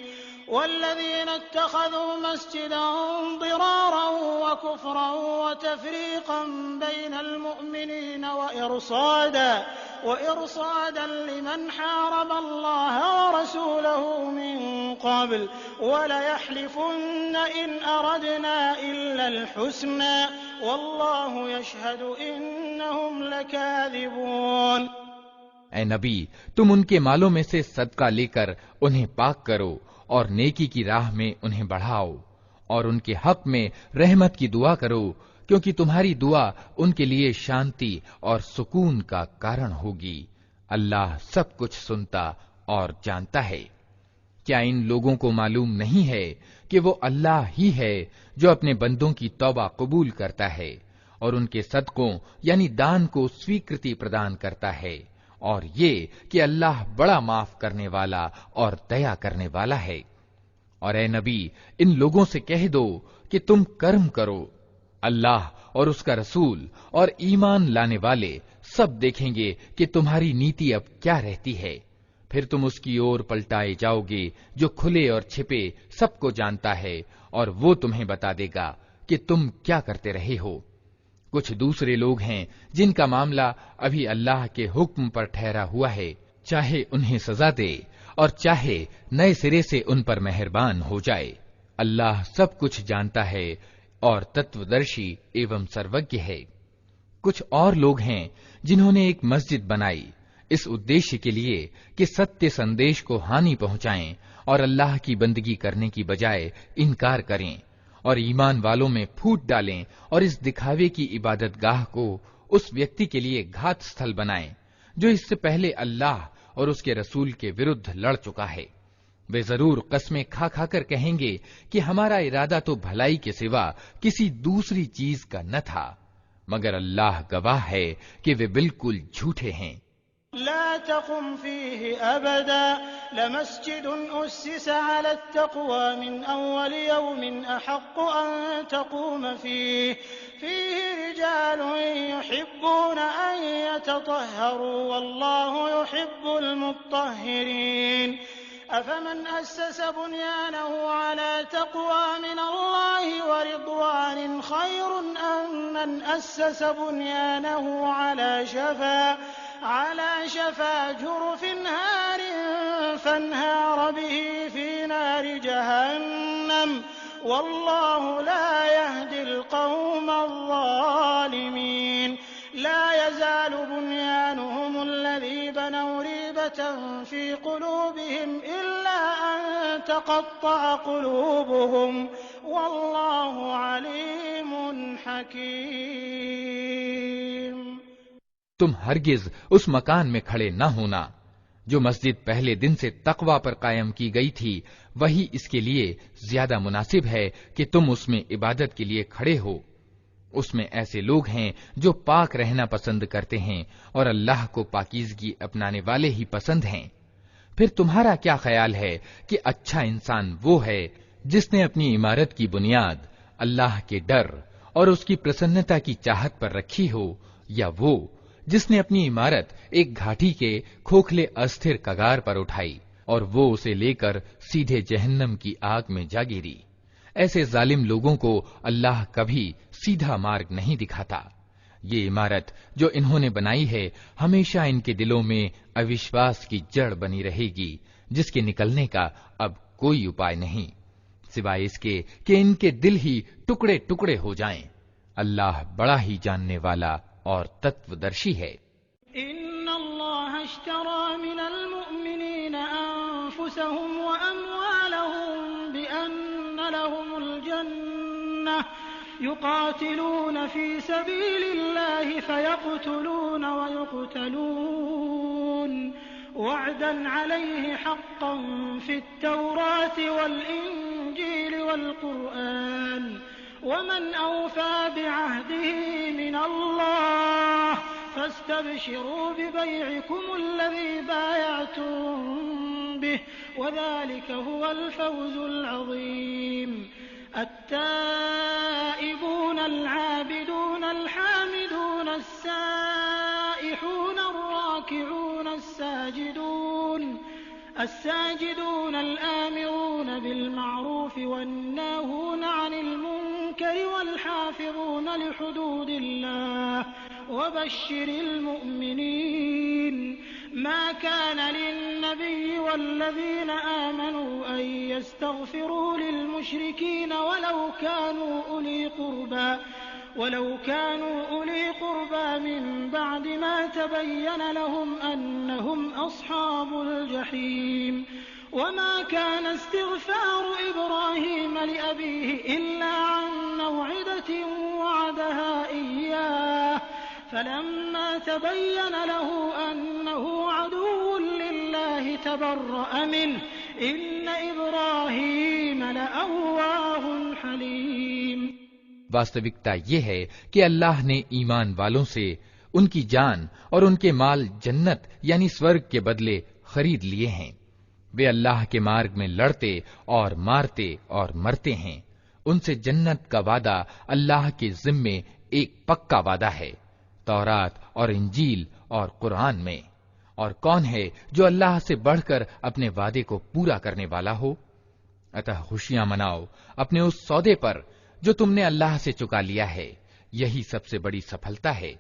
والذين اتخذوا مسجدا ضرارا وكفرا وتفريقا بين المؤمنين وإرصادا لمن حارب الله ورسوله من قبل وليحلفن إن أردنا إلا الحسنى والله يشهد إنهم لكاذبون۔ اے نبی، تم ان کے مالوں میں سے صدقہ لے کر انہیں پاک کرو اور نیکی کی راہ میں انہیں بڑھاؤ، اور ان کے حق میں رحمت کی دعا کرو، کیونکہ تمہاری دعا ان کے لیے شانتی اور سکون کا کارن ہوگی۔ اللہ سب کچھ سنتا اور جانتا ہے۔ کیا ان لوگوں کو معلوم نہیں ہے کہ وہ اللہ ہی ہے جو اپنے بندوں کی توبہ قبول کرتا ہے اور ان کے صدقوں یعنی دان کو سویکرتی پردان کرتا ہے، اور یہ کہ اللہ بڑا معاف کرنے والا اور دیا کرنے والا ہے۔ اور اے نبی، ان لوگوں سے کہہ دو کہ تم کرم کرو، اللہ اور اس کا رسول اور ایمان لانے والے سب دیکھیں گے کہ تمہاری نیتی اب کیا رہتی ہے، پھر تم اس کی اور پلٹائے جاؤ گے جو کھلے اور چھپے سب کو جانتا ہے، اور وہ تمہیں بتا دے گا کہ تم کیا کرتے رہے ہو۔ کچھ دوسرے لوگ ہیں جن کا معاملہ ابھی اللہ کے حکم پر ٹھہرا ہوا ہے، چاہے انہیں سزا دے اور چاہے نئے سرے سے ان پر مہربان ہو جائے۔ اللہ سب کچھ جانتا ہے اور تتودرشی ایوم سروگیہ ہے۔ کچھ اور لوگ ہیں جنہوں نے ایک مسجد بنائی اس ادیشیہ کے لیے کہ ستیہ سندیش کو ہانی پہنچائیں اور اللہ کی بندگی کرنے کی بجائے انکار کریں، اور ایمان والوں میں پھوٹ ڈالیں اور اس دکھاوے کی عبادت گاہ کو اس ویکتی کے لیے گھات استھل بنائیں جو اس سے پہلے اللہ اور اس کے رسول کے ورودھ لڑ چکا ہے۔ وہ ضرور قسمیں کھا کھا کر کہیں گے کہ ہمارا ارادہ تو بھلائی کے سوا کسی دوسری چیز کا نہ تھا، مگر اللہ گواہ ہے کہ وہ بالکل جھوٹے ہیں۔ لا تقم فيه أبدا لمسجد أسس على التقوى من أول يوم أحق أن تقوم فيه رجال يحبون أن يتطهروا والله يحب المطهرين أفمن أسس بنيانه على تقوى من الله ورضوان خير أم من أسس بنيانه على شفا جرف نهار فانهار به في نار جهنم والله لا يهدي القوم الظالمين لا يزال بنيانهم الذي بنوا ريبة في قلوبهم إلا أن تقطع قلوبهم والله عليم حكيم. تم ہرگز اس مکان میں کھڑے نہ ہونا جو مسجد پہلے دن سے تقوی پر قائم کی گئی تھی، وہی اس کے لیے زیادہ مناسب ہے کہ تم اس میں عبادت کے لیے کھڑے ہو. اس میں ایسے لوگ ہیں جو پاک رہنا پسند کرتے ہیں اور اللہ کو پاکیزگی اپنانے والے ہی پسند ہیں. پھر تمہارا کیا خیال ہے کہ اچھا انسان وہ ہے جس نے اپنی عمارت کی بنیاد اللہ کے ڈر اور اس کی پرسنتا کی چاہت پر رکھی ہو، یا وہ جس نے اپنی عمارت ایک گھاٹی کے کھوکھلے استھر کگار پر اٹھائی اور وہ اسے لے کر سیدھے جہنم کی آگ میں جا گری. ایسے ظالم لوگوں کو اللہ کبھی سیدھا مارگ نہیں دکھاتا. یہ عمارت جو انہوں نے بنائی ہے ہمیشہ ان کے دلوں میں اوشواس کی جڑ بنی رہے گی، جس کے نکلنے کا اب کوئی اپائے نہیں سوائے اس کے کہ ان کے دل ہی ٹکڑے ٹکڑے ہو جائیں. اللہ بڑا ہی جاننے والا اور تتودرشی ہے. ان اللہ اشترى من المؤمنین انفسهم واموالهم بان لهم الجنة يقاتلون في سبيل الله فيقتلون ويقتلون وعدا عليه حقا في التوراة والإنجيل والقرآن ومن أوفى بعهده من الله فاستبشروا ببيعكم الذي بايعتم به وذلك هو الفوز العظيم. التائبون العابدون الحامدون السائحون الراكعون الساجدون الآمرون بالمعروف والناهون عن المنكر والحافظون لحدود الله وبشر المؤمنين. ما كان للنبي والذين آمنوا أن يستغفروا للمشركين ولو كانوا أولي قربى من بعد ما تبين لهم أنهم أصحاب الجحيم. وما كان استغفار إبراهيم لأبيه إلا عن موعدة وعدها إياه فلما تبين له أنه عدو لله تبرأ منه إن إبراهيم لأواه حليم. واستوکتا یہ ہے کہ اللہ نے ایمان والوں سے ان کی جان اور ان کے مال جنت یعنی سورگ کے بدلے خرید لیے ہیں. وہ اللہ کے مارگ میں لڑتے اور مارتے اور مرتے ہیں. ان سے جنت کا وعدہ اللہ کے ذمے ایک پکا وعدہ ہے تورات اور انجیل اور قرآن میں. اور کون ہے جو اللہ سے بڑھ کر اپنے وعدے کو پورا کرنے والا ہو؟ اتہ خوشیاں مناؤ اپنے اس سودے پر جو تم نے اللہ سے چکا لیا ہے. یہی سب سے بڑی سفلتا ہے.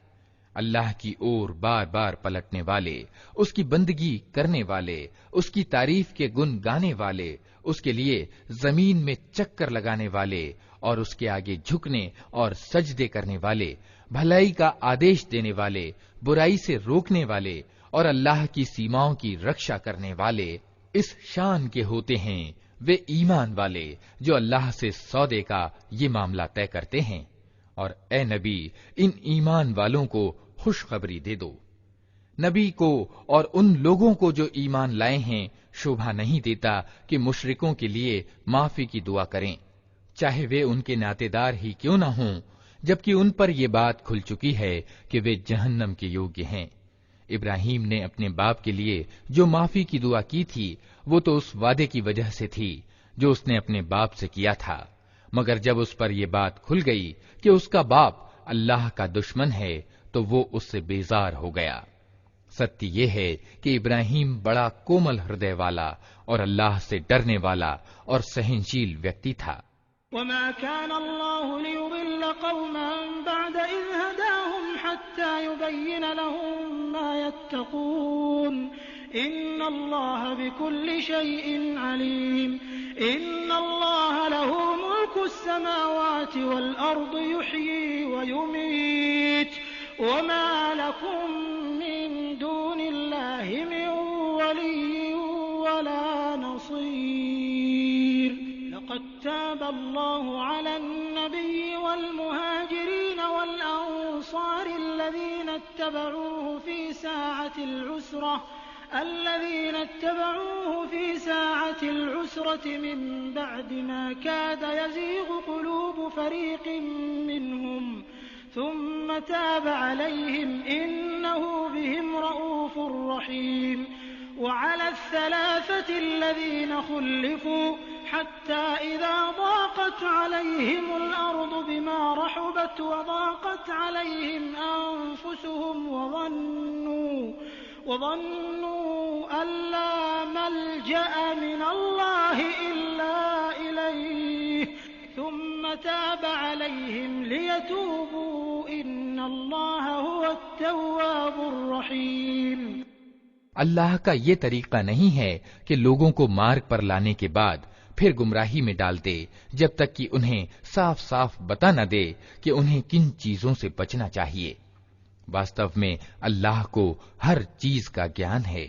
اللہ کی اور بار بار پلٹنے والے، اس کی بندگی کرنے والے، اس کی تعریف کے گن گانے والے، اس کے لیے زمین میں چکر لگانے والے اور اس کے آگے جھکنے اور سجدے کرنے والے، بھلائی کا آدیش دینے والے، برائی سے روکنے والے اور اللہ کی سیماؤں کی رکشا کرنے والے اس شان کے ہوتے ہیں وہ ایمان والے جو اللہ سے سودے کا یہ معاملہ طے کرتے ہیں. اور اے نبی ان ایمان والوں کو خوشخبری دے دو. نبی کو اور ان لوگوں کو جو ایمان لائے ہیں شوبھا نہیں دیتا کہ مشرکوں کے لیے معافی کی دعا کریں، چاہے وہ ان کے ناطے دار ہی کیوں نہ ہوں، جبکہ ان پر یہ بات کھل چکی ہے کہ وہ جہنم کے یوگیہ ہیں. ابراہیم نے اپنے باپ کے لیے جو معافی کی دعا کی تھی وہ تو اس وعدے کی وجہ سے تھی جو اس نے اپنے باپ سے کیا تھا، مگر جب اس پر یہ بات کھل گئی کہ اس کا باپ اللہ کا دشمن ہے تو وہ اس سے بیزار ہو گیا. سچ یہ ہے کہ ابراہیم بڑا کومل ہردے والا اور اللہ سے ڈرنے والا اور سہنشیل ویکتی تھا. وما كان الله ليضل قوما بعد إذ هداهم حتى يبين لهم ما يتقون إن الله بكل شيء عليم إن الله له ملك السماوات والأرض يحيي ويميت وما لكم من دون الله من ولي ولا نصير لقد تاب الله على النبي والمهاجرين والأنصار الذين اتبعوه في ساعة العسرة من بعد ما كاد يزيغ قلوب فريق منهم ثم تاب عليهم إنه بهم رءوف رحيم وعلى الثلاثة الذين خلفوا حتى إذا ضاقت عليهم الأرض بما رحبت وضاقت عليهم أنفسهم وظنوا أن لا ملجأ من الله إلا إليه ثم تاب عليهم ليتوبوا إن الله هو التواب الرحيم۔ اللہ کا یہ طریقہ نہیں ہے کہ لوگوں کو مارگ پر لانے کے بعد پھر گمراہی میں ڈال دے جب تک کہ انہیں صاف صاف بتا نہ دے کہ انہیں کن چیزوں سے بچنا چاہیے۔ واستو میں اللہ کو ہر چیز کا گیان ہے،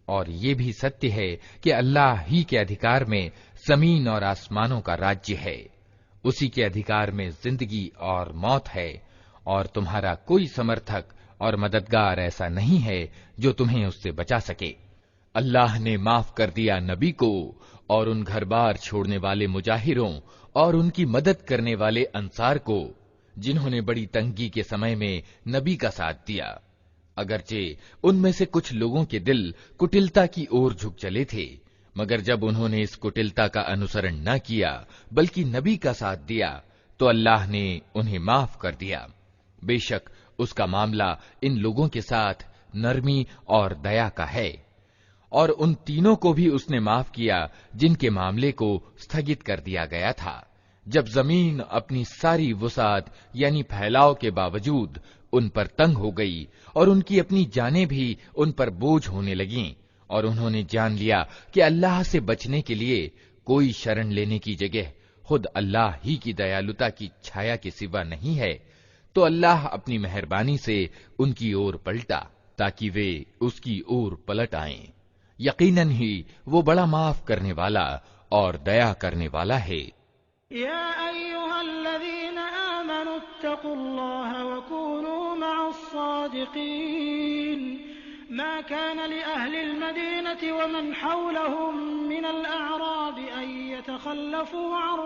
اور یہ بھی ستیہ ہے کہ اللہ ہی کے ادھیکار میں زمین اور آسمانوں کا راجیہ ہے، اسی کے ادھیکار میں زندگی اور موت ہے، اور تمہارا کوئی سمرتھک اور مددگار ایسا نہیں ہے جو تمہیں اس سے بچا سکے۔ اللہ نے معاف کر دیا نبی کو اور ان گھر بار چھوڑنے والے مجاہروں اور ان کی مدد کرنے والے انصار کو جنہوں نے بڑی تنگی کے سمے میں نبی کا ساتھ دیا، اگرچہ ان میں سے کچھ لوگوں کے دل کٹلتا کی اور جھک چلے تھے، مگر جب انہوں نے اس کٹلتا کا انوسرن نہ کیا بلکہ نبی کا ساتھ دیا تو اللہ نے انہیں معاف کر دیا۔ بے شک اس کا معاملہ ان لوگوں کے ساتھ نرمی اور دیا کا ہے، اور ان تینوں کو بھی اس نے معاف کیا جن کے معاملے کو استھگت کر دیا گیا تھا، جب زمین اپنی ساری وسعت یعنی پھیلاؤ کے باوجود ان پر تنگ ہو گئی اور ان کی اپنی جانیں بھی ان پر بوجھ ہونے لگیں، اور انہوں نے جان لیا کہ اللہ سے بچنے کے لیے کوئی شرن لینے کی جگہ خود اللہ ہی کی دیالوتا کی چھایا کے سوا نہیں ہے، تو اللہ اپنی مہربانی سے ان کی اور پلٹا تاکہ وہ اس کی اور پلٹ آئیں۔ یقیناً ہی وہ بڑا معاف کرنے والا اور دیا کرنے والا ہے۔ یا ایھا الذین آمنوا اتقوا اللہ وکونوا مع الصادقین ما كان لأهل المدينة ومن حولهم من الأعراب أن يتخلفوا عن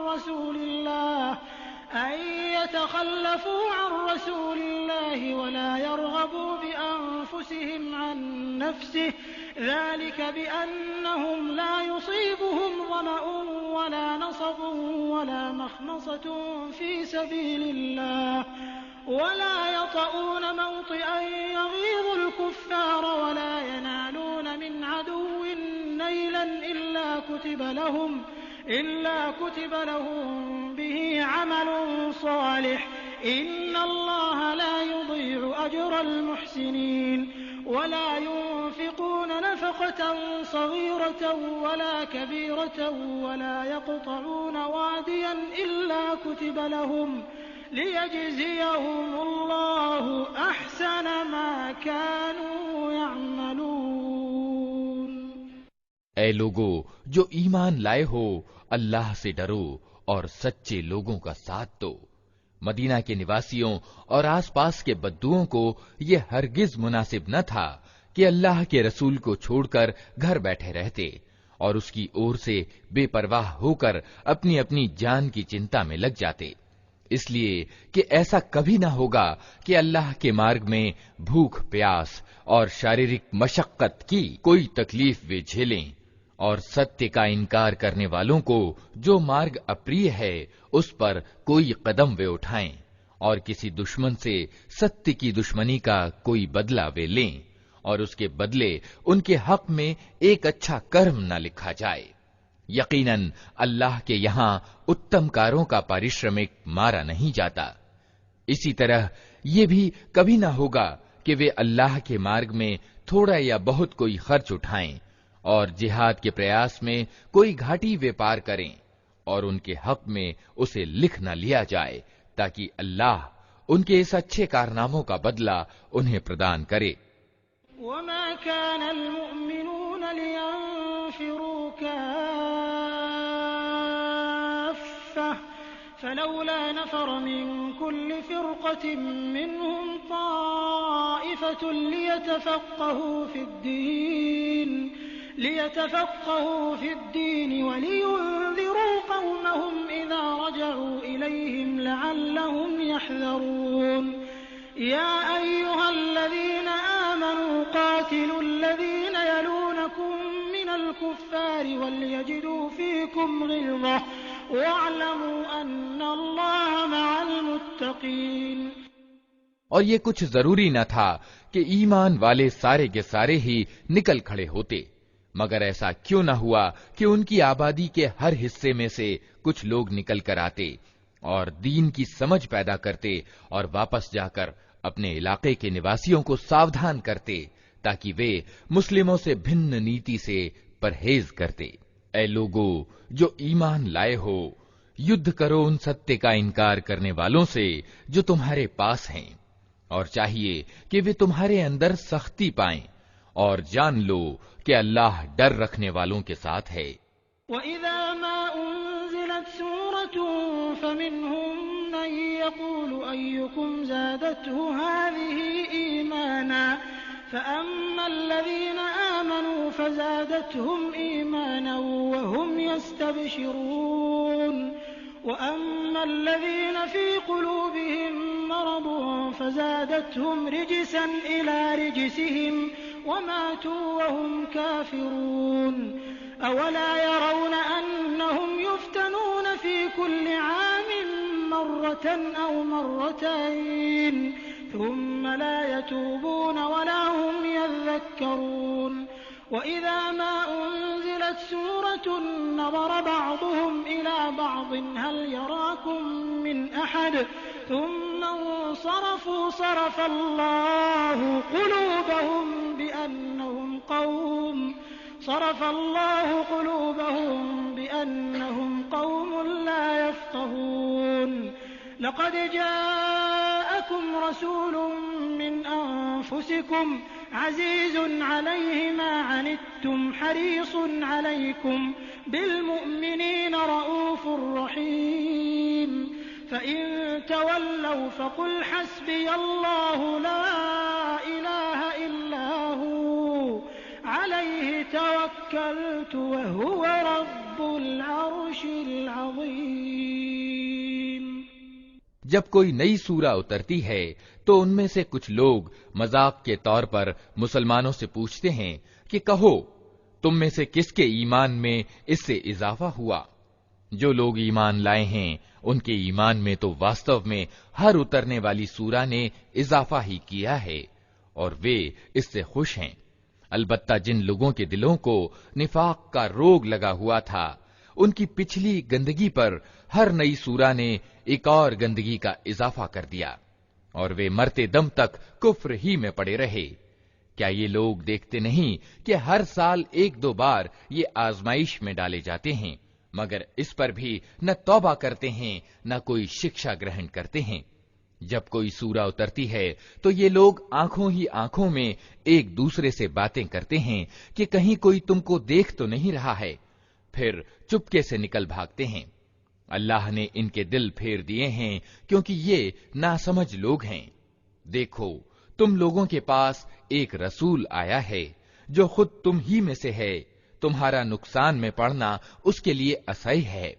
رسول الله ولا يرغبوا بأنفسهم عن نفسه ذلك بأنهم لا يصيبهم ظمأ ولا نصب ولا مخمصة في سبيل الله ولا يطؤون موطئا يغيظ الكفار ولا ينالون من عدو نيلا إلا كتب لهم به عمل صالح إن الله لا يضيع أجر المحسنين ولا ينفقون نفقة صغيرة ولا كبيرة ولا يقطعون واديا إلا كتب لهم ليجزيهم الله أحسن ما كانوا يعملون۔ اے لوگو جو ایمان لائے ہو، اللہ سے ڈرو اور سچے لوگوں کا ساتھ دو۔ مدینہ کے نواسیوں اور آس پاس کے بدوؤں کو یہ ہرگز مناسب نہ تھا کہ اللہ کے رسول کو چھوڑ کر گھر بیٹھے رہتے اور اس کی اور سے بے پرواہ ہو کر اپنی اپنی جان کی چنتا میں لگ جاتے، اس لیے کہ ایسا کبھی نہ ہوگا کہ اللہ کے مارگ میں بھوک پیاس اور شاریرک مشقت کی کوئی تکلیف وہ جھیلیں، اور ستیہ کا انکار کرنے والوں کو جو مارگ اپریہ ہے اس پر کوئی قدم وہ اٹھائیں، اور کسی دشمن سے ستیہ کی دشمنی کا کوئی بدلہ وہ لیں، اور اس کے بدلے ان کے حق میں ایک اچھا کرم نہ لکھا جائے۔ یقیناً اللہ کے یہاں اتم کاروں کا پارشرمک مارا نہیں جاتا۔ اسی طرح یہ بھی کبھی نہ ہوگا کہ وہ اللہ کے مارگ میں تھوڑا یا بہت کوئی خرچ اٹھائیں اور جہاد کے پریاس میں کوئی گھاٹی ویپار کریں اور ان کے حق میں اسے لکھ نہ لیا جائے تاکہ اللہ ان کے اس اچھے کارناموں کا بدلہ انہیں پردان کرے۔ وما كان المؤمنون لينفروا كافة فلولا نفر من كل فرقة منهم طائفة ليتفقهوا في الدين ولينذروا قومهم إذا رجعوا إليهم لعلهم يحذرون يا أيها الذين آمنوا قاتلوا الذين يلونكم من الكفار وليجدوا فيكم غلظة واعلموا أن الله مع المتقين۔ اور یہ کچھ ضروری نہ تھا کہ ایمان والے سارے کے سارے ہی نکل کھڑے ہوتے، مگر ایسا کیوں نہ ہوا کہ ان کی آبادی کے ہر حصے میں سے کچھ لوگ نکل کر آتے اور دین کی سمجھ پیدا کرتے اور واپس جا کر اپنے علاقے کے نواسیوں کو ساودھان کرتے تاکہ وہ مسلموں سے بھن نیتی سے پرہیز کرتے۔ اے لوگو جو ایمان لائے ہو، یدھ کرو ان ستیہ کا انکار کرنے والوں سے جو تمہارے پاس ہیں، اور چاہیے کہ وہ تمہارے اندر سختی پائیں، اور جان لو کہ اللہ ڈر رکھنے والوں کے ساتھ ہے۔ وَإِذَا مَا أُنزِلَتْ سُورَةٌ فَمِنْهُم مَّن يَقُولُ أَيُّكُمْ زَادَتْهُ هَٰذِهِ إِيمَانًا فَأَمَّا الَّذِينَ آمَنُوا فَزَادَتْهُمْ إِيمَانًا وَهُمْ يَسْتَبْشِرُونَ وَأَمَّا الَّذِينَ فِي قُلُوبِهِم مَّرَضٌ فَزَادَتْهُمْ رِجْسًا إِلَىٰ رِجْسِهِمْ وَمَاتُوا وَهُمْ كَافِرُونَ أَوَلَا يَرَوْنَ أَنَّهُمْ يُفْتَنُونَ فِي كُلِّ عَامٍ مَّرَّةً أَوْ مَرَّتَيْنِ ثُمَّ لَا يَتُوبُونَ وَلَا هُمْ يَذَّكَّرُونَ وَإِذَا مَا أُنزِلَتْ سُورَةٌ نَّظَرَ بَعْضُهُمْ إِلَىٰ بَعْضٍ هَلْ يَرَاكُم مِّنْ أَحَدٍ ثُمَّ انصَرَفُوا صَرَفَ اللَّهُ قُلُوبَهُم بِأَنَّهُمْ قَوْمٌ لَّا يَفْقَهُونَ لَقَدْ جَاءَكُمْ رَسُولٌ مِّنْ أَنفُسِكُمْ عَزِيزٌ عَلَيْهِ مَا عَنِتُّمْ حَرِيصٌ عَلَيْكُمْ بِالْمُؤْمِنِينَ رَءُوفٌ رَّحِيمٌ فَإِن تَوَلَّوْا فَقُلْ حَسْبِيَ اللَّهُ لَا إِلَٰهَ إِلَّا هُوَ عَلَيْهِ تَوَكَّلْتُ وَهُوَ رَبُّ الْعَرْشِ الْعَظِيمِ۔ جب کوئی نئی سورہ اترتی ہے تو ان میں سے کچھ لوگ مذاق کے طور پر مسلمانوں سے پوچھتے ہیں کہ کہو تم میں سے کس کے ایمان میں اس سے اضافہ ہوا؟ جو لوگ ایمان لائے ہیں ان کے ایمان میں تو واستو میں ہر اترنے والی سورہ نے اضافہ ہی کیا ہے اور وہ اس سے خوش ہیں۔ البتہ جن لوگوں کے دلوں کو نفاق کا روگ لگا ہوا تھا ان کی پچھلی گندگی پر ہر نئی سورہ نے ایک اور گندگی کا اضافہ کر دیا اور وہ مرتے دم تک کفر ہی میں پڑے رہے۔ کیا یہ لوگ دیکھتے نہیں کہ ہر سال ایک دو بار یہ آزمائش میں ڈالے جاتے ہیں، مگر اس پر بھی نہ توبہ کرتے ہیں نہ کوئی شکشا گرہن کرتے ہیں۔ جب کوئی سورہ اترتی ہے تو یہ لوگ آنکھوں ہی آنکھوں میں ایک دوسرے سے باتیں کرتے ہیں کہ کہیں کوئی تم کو دیکھ تو نہیں رہا ہے، پھر چپکے سے نکل بھاگتے ہیں۔ اللہ نے ان کے دل پھیر دیے ہیں کیونکہ یہ ناسمجھ لوگ ہیں۔ دیکھو تم لوگوں کے پاس ایک رسول آیا ہے جو خود تم ہی میں سے ہے، تمہارا نقصان میں پڑنا اس کے لیے اسائی ہے۔